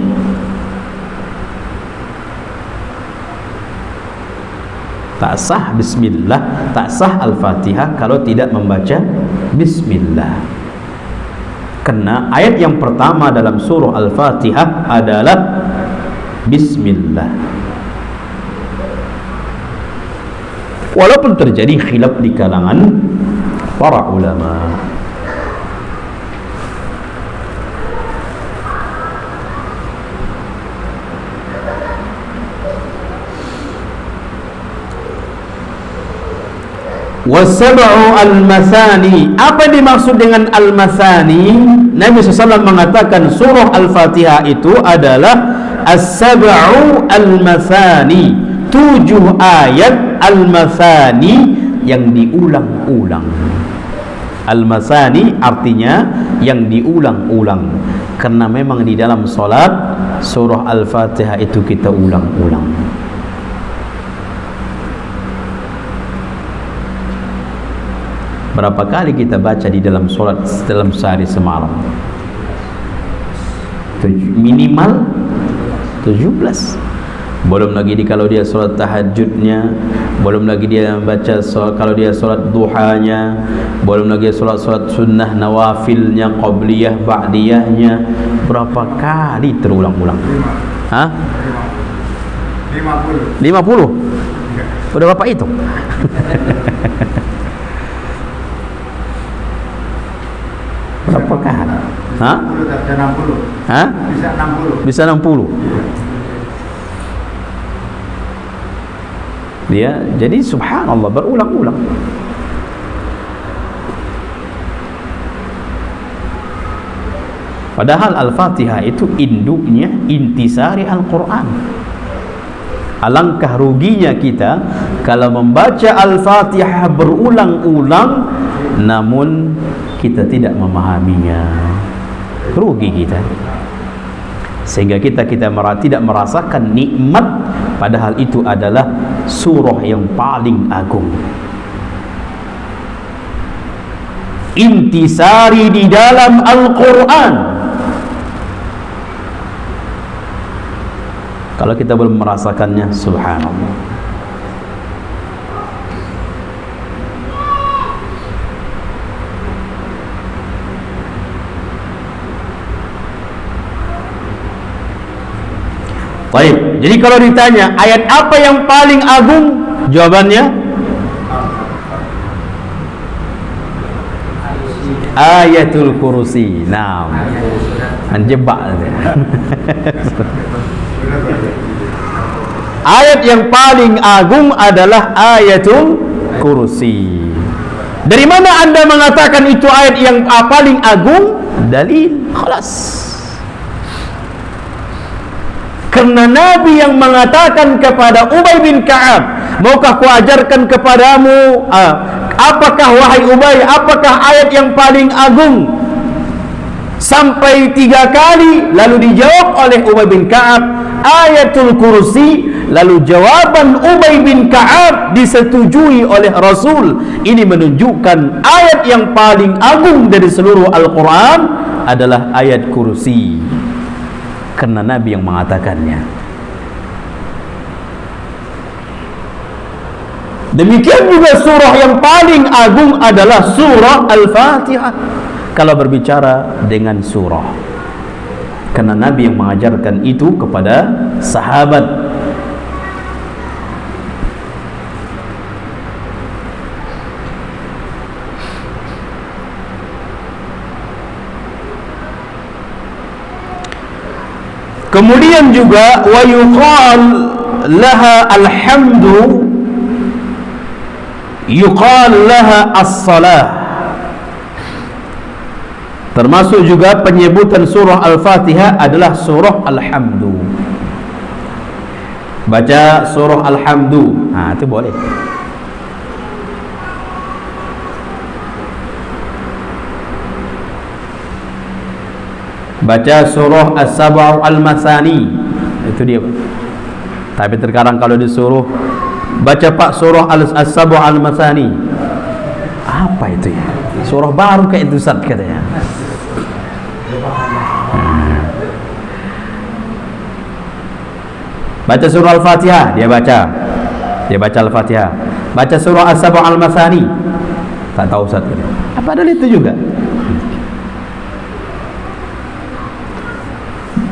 Tak sah Bismillah, tak sah Al-Fatihah kalau tidak membaca Bismillah. Karena ayat yang pertama dalam surah Al-Fatihah adalah Bismillah. Walaupun terjadi khilaf di kalangan para ulama. Wasab'u al-mathani. Apa dimaksud dengan al-mathani? Nabi SAW mengatakan surah Al-Fatihah itu adalah as-sab'u al-mathani, 7 ayat al-mathani yang diulang-ulang. Al-mathani artinya yang diulang-ulang, karena memang di dalam solat surah Al-Fatihah itu kita ulang-ulang. Berapa kali kita baca di dalam solat dalam sehari semalam? Minimal 17. Belum lagi kalau dia solat tahajudnya, belum lagi dia baca kalau dia solat duhanya, belum lagi solat sunnah nawafilnya, qabliyah, ba'diyahnya. Berapa kali terulang-ulang? Hah? 50. Udah Bapak itu? Berapa kali? Hah? Hah? Bisa 60. Dia jadi subhanallah berulang-ulang. Padahal Al-Fatihah itu induknya intisari Al-Quran. Alangkah ruginya kita kalau membaca Al-Fatihah berulang-ulang namun kita tidak memahaminya. Rugi kita. Sehingga kita tidak merasakan nikmat, padahal itu adalah surah yang paling agung. Intisari di dalam Al-Quran. Kalau kita belum merasakannya, subhanallah. Baik. Jadi kalau ditanya ayat apa yang paling agung, jawabannya Ayatul Kursi. Nah, menjebak. Ayat yang paling agung adalah Ayatul Kursi. Dari mana anda mengatakan itu ayat yang paling agung? Dalil, khalas. Karena Nabi yang mengatakan kepada Ubay bin Ka'ab, maukah ku ajarkan kepadamu apakah wahai Ubay, apakah ayat yang paling agung? Sampai 3 kali, lalu dijawab oleh Ubay bin Ka'ab, Ayatul Kursi. Lalu jawaban Ubay bin Ka'ab disetujui oleh Rasul. Ini menunjukkan ayat yang paling agung dari seluruh Al-Quran adalah ayat Kursi, karena Nabi yang mengatakannya. Demikian juga surah yang paling agung adalah surah Al-Fatihah kalau berbicara dengan surah, karena Nabi yang mengajarkan itu kepada sahabat. Kemudian juga wa yuqal laha alhamdu, yuqal laha as-salah. Termasuk juga penyebutan surah Al-Fatihah adalah surah Alhamdu. Baca surah Alhamdu, itu boleh. Baca surah As-Sab'u Al-Masani, itu dia. Tapi terkadang kalau disuruh baca Pak surah As-Sab'u Al-Masani, apa itu ya? Surah baru kayak itu Ustaz katanya. Baca surah Al-Fatihah, dia baca Al-Fatihah. Baca surah As-Sab'u Al-Masani, tak tahu Ustaz katanya. Apa ada itu juga?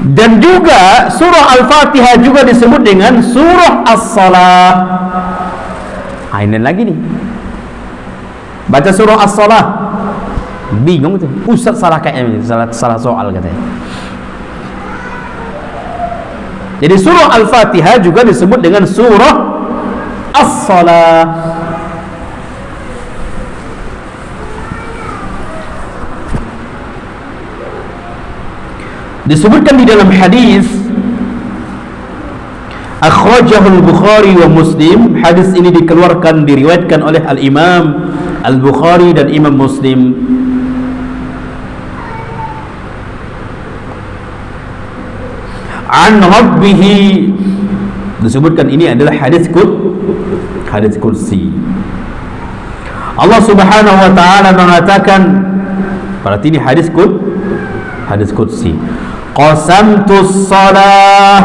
Dan juga surah Al-Fatihah juga disebut dengan surah As-Salah. Ini lagi nih. Baca surah As-Salah, bingung tuh. Ustaz salah kayaknya, salah soal katanya. Jadi surah Al-Fatihah juga disebut dengan surah As-Salah. Disebutkan di dalam hadis akhrajahu al-Bukhari wa Muslim. Hadis ini dikeluarkan, diriwayatkan oleh Al-Imam Al-Bukhari dan Imam Muslim. An Rabbihi, disebutkan ini adalah hadis kursi. Allah Subhanahu wa taala mengatakan, berarti ini hadis kursi. Qasamtus salah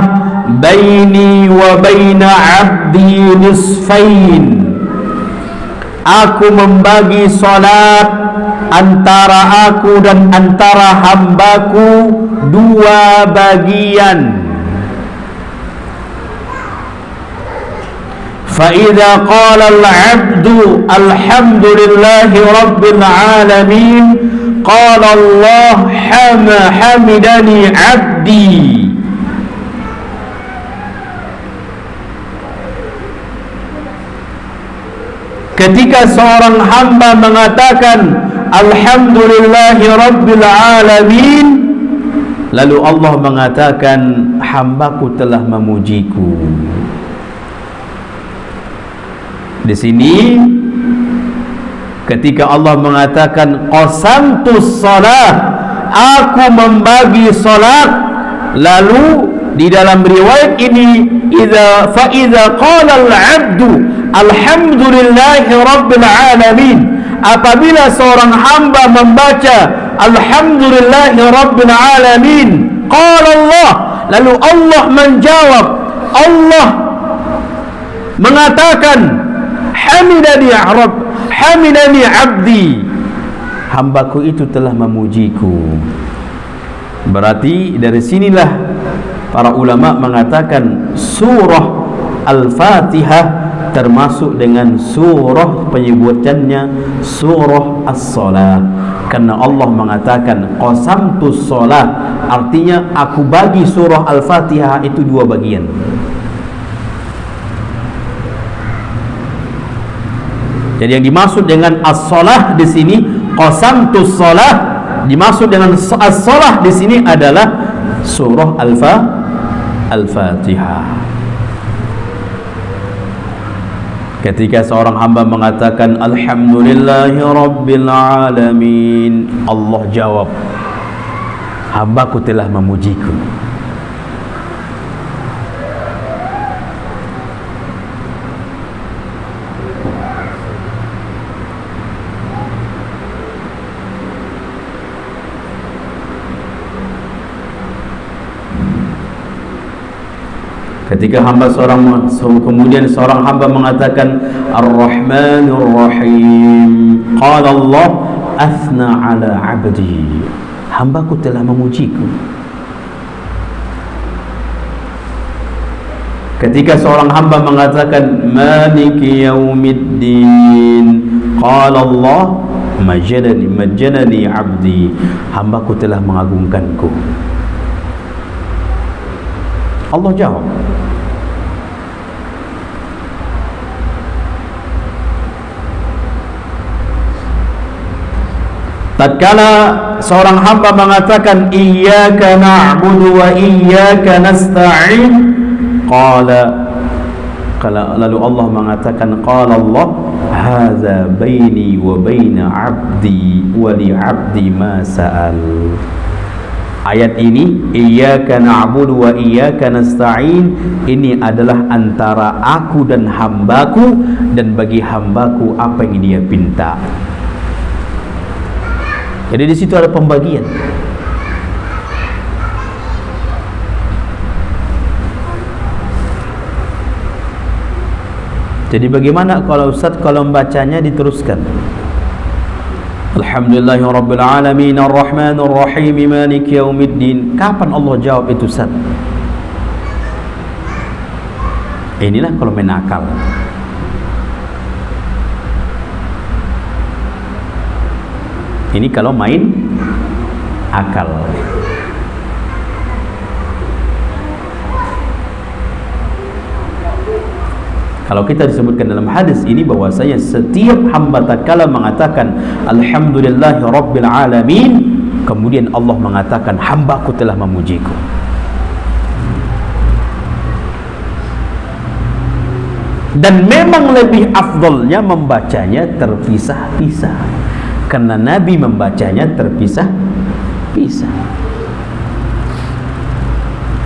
baini wa baina abdi nisfain. Aku membagi salat antara aku dan antara hambaku 2 bagian. Fa idza qala al-'abdu alhamdulillahi rabbil alamin, qala Allah hamidani 'abdi. Ketika seorang hamba mengatakan alhamdulillahi rabbil alamin, lalu Allah mengatakan hambaku telah memujiku. Di sini ketika Allah mengatakan qasamtus salah, aku membagi salat, lalu di dalam riwayat ini fa idza qala al-'abdu alhamdulillahi rabbil alamin, apabila seorang hamba membaca alhamdulillahi rabbil alamin, qala Allah, lalu Allah menjawab, Allah mengatakan hamidani abdi, hambaku itu telah memujiku. Berarti dari sinilah para ulama mengatakan surah Al-Fatihah termasuk dengan surah penyebutannya surah As-Salah, karena Allah mengatakan qasamtus shalah, artinya aku bagi surah Al-Fatihah itu dua bagian. Jadi yang dimaksud dengan as-shalah di sini, qasamtus shalah, dimaksud dengan as-shalah di sini adalah surah Al-Fatihah. Ketika seorang hamba mengatakan alhamdulillahi rabbil alamin, Allah jawab, hambaku telah memujiku. Ketika kemudian seorang hamba mengatakan Ar-Rahmanur Rahim, qala Allah athna ala abdi, hambaku telah memujiku. Ketika seorang hamba mengatakan Maliki yaumiddin, qala Allah majjadani abdi, hambaku telah mengagungkanku. Allah jawab. Tatkala seorang hamba mengatakan iyyaka na'budu wa iyyaka nasta'in, lalu Allah mengatakan qala Allah hadza baini wa baina 'abdi wa li 'abdi ma sa'al. Ayat ini iyyaka na'budu wa iyyaka nasta'in, ini adalah antara aku dan hambaku, dan bagi hambaku apa yang dia pinta. Jadi di situ ada pembagian. Jadi bagaimana kalau Ustaz kalau membacanya diteruskan? Alhamdulillahi rabbil alamin arrahmanir rahim maliki yaumiddin. Kapan Allah jawab itu, Ustaz? Inilah kalau main akal. Ini kalau main akal. Kalau kita disebutkan dalam hadis ini bahwasanya setiap hamba tatkala mengatakan alhamdulillahi rabbil alamin, kemudian Allah mengatakan hambaku telah memujiku. Dan memang lebih afdolnya membacanya terpisah-pisah, karena Nabi membacanya terpisah-pisah.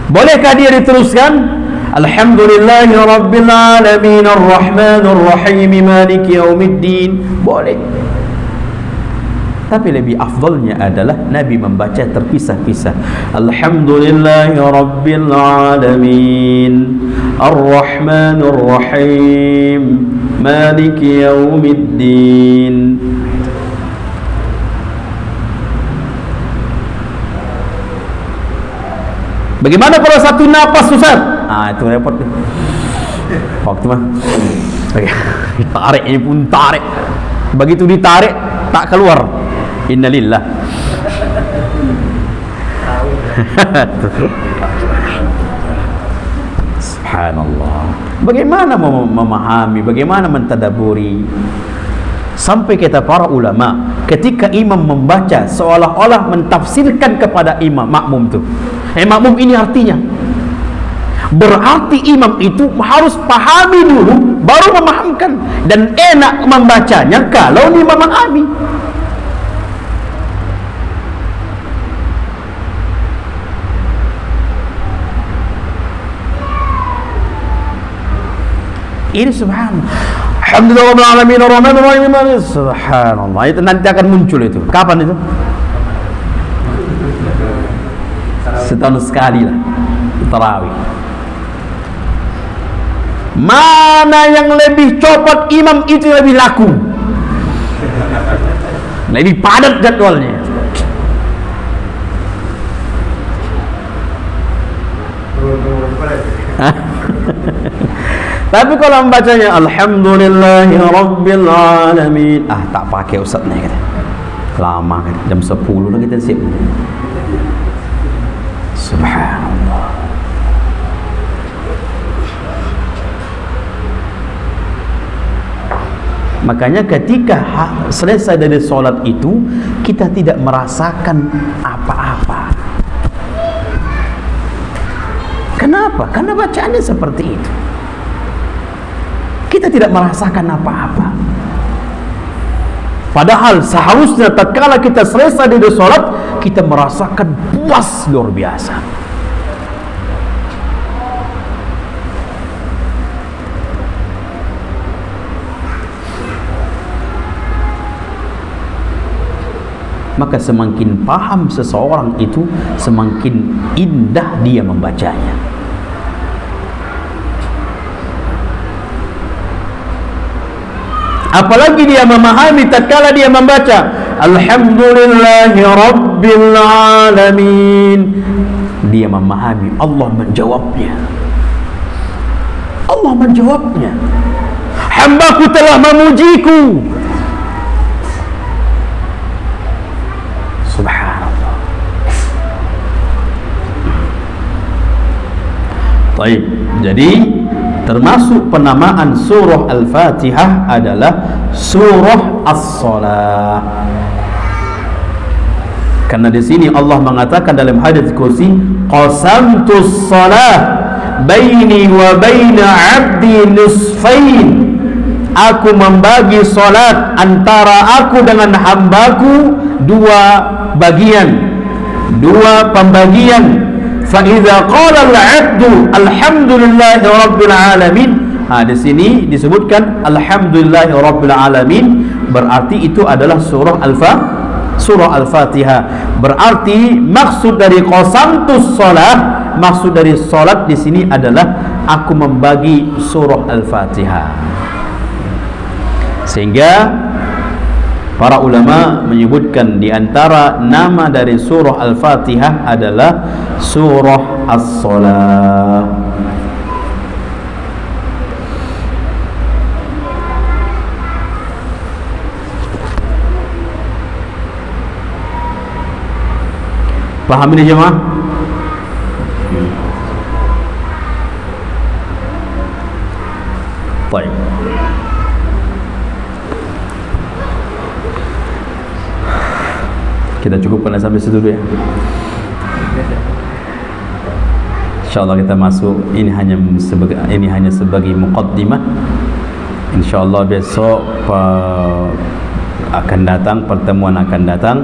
Bolehkah dia diteruskan Alhamdulillahi rabbil alamin arrahmanir rahim maliki yaumiddin? Boleh. Tapi lebih afdalnya adalah Nabi membaca terpisah-pisah. Alhamdulillahi rabbil alamin arrahmanir rahim maliki yaumiddin. Bagaimana kalau satu napas, Ustaz? Itu repot. Waktu mah tarik, ini pun tarik. Begitu ditarik tak keluar. Innalillah. Subhanallah. Bagaimana memahami, bagaimana mentadaburi? Sampai kata para ulama, ketika imam membaca seolah-olah mentafsirkan kepada imam makmum tu. Makmum ini artinya berarti imam itu harus pahami dulu baru memahamkan, dan enak membacanya kalau dia memahami. Ini subhanallah. Alhamdulillah rabbil alamin arrahmanir rahim. Subhanallah. Itu nanti akan muncul itu. Kapan itu? Setahun sekali lah tarawih. Mana yang lebih cepat imam itu lebih laku, lebih padat jadwalnya. Tapi kalau membacanya Alhamdulillahi Rabbil Alamin, tak pakai Ustaz ni kata. Lama kan, jam 10 dah kita siap. Subhanallah. Makanya ketika selesai dari solat itu, kita tidak merasakan apa-apa. Kenapa? Karena bacaannya seperti itu. Kita tidak merasakan apa-apa. Padahal seharusnya tatkala kita selesai dari solat, kita merasakan puas luar biasa. Maka semakin paham seseorang itu, semakin indah dia membacanya. Apalagi dia memahami tatkala dia membaca Alhamdulillahi Rabbil Alamin, dia memahami Allah menjawabnya. Allah menjawabnya. Hambaku telah memujiku. Subhanallah. Baik, jadi termasuk penamaan surah Al-Fatihah adalah surah As-Salah. Karena di sini Allah mengatakan dalam hadits kursi, qasamtus salah baini wa baina 'abdi nisfain. Aku membagi salat antara aku dengan hambaku dua bagian, dua pembagian. Fa'idha qala al-'abdu alhamdulillahi rabbil alamin, di sini disebutkan alhamdulillahi rabbil alamin, berarti itu adalah surah Al-Fatihah. Berarti maksud dari qasamtus shalah, maksud dari salat di sini adalah aku membagi surah Al-Fatihah. Sehingga para ulama menyebutkan di antara nama dari surah Al-Fatihah adalah surah As-Salah. Paham ini jemaah? Baik. Kita cukupkan sampai situ dulu ya. InsyaAllah kita masuk, ini hanya sebagai muqaddimah. InsyaAllah besok akan datang, pertemuan akan datang,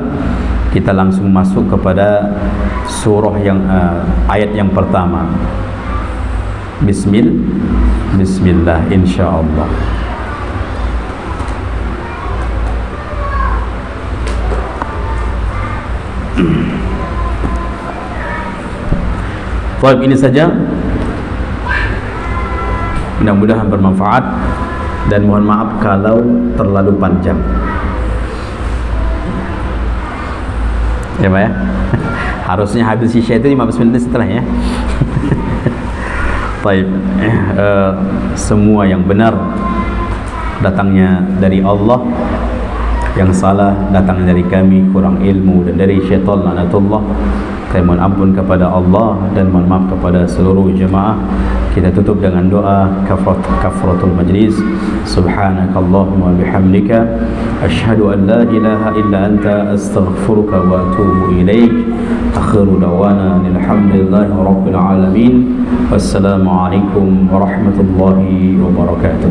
kita langsung masuk kepada surah yang ayat yang pertama. Bismillah insyaallah. Baik, ini saja. Mudah-mudahan bermanfaat dan mohon maaf kalau terlalu panjang. Ya Pak ya. Harusnya habis sisya itu 15 menit setelah ya. Baik, semua yang benar datangnya dari Allah, yang salah datangnya dari kami, kurang ilmu dan dari syaitan laknatullah. Saya mohon ampun kepada Allah dan mohon maaf kepada seluruh jemaah. Kita tutup dengan doa kafaratul majlis. Subhanakallahumma bihamdika asyhadu an la ilaha illa anta astaghfiruka wa atubu ilaik. Akhiru dawana alhamdulillahi rabbil alamin. Wassalamu alaikum warahmatullahi wabarakatuh.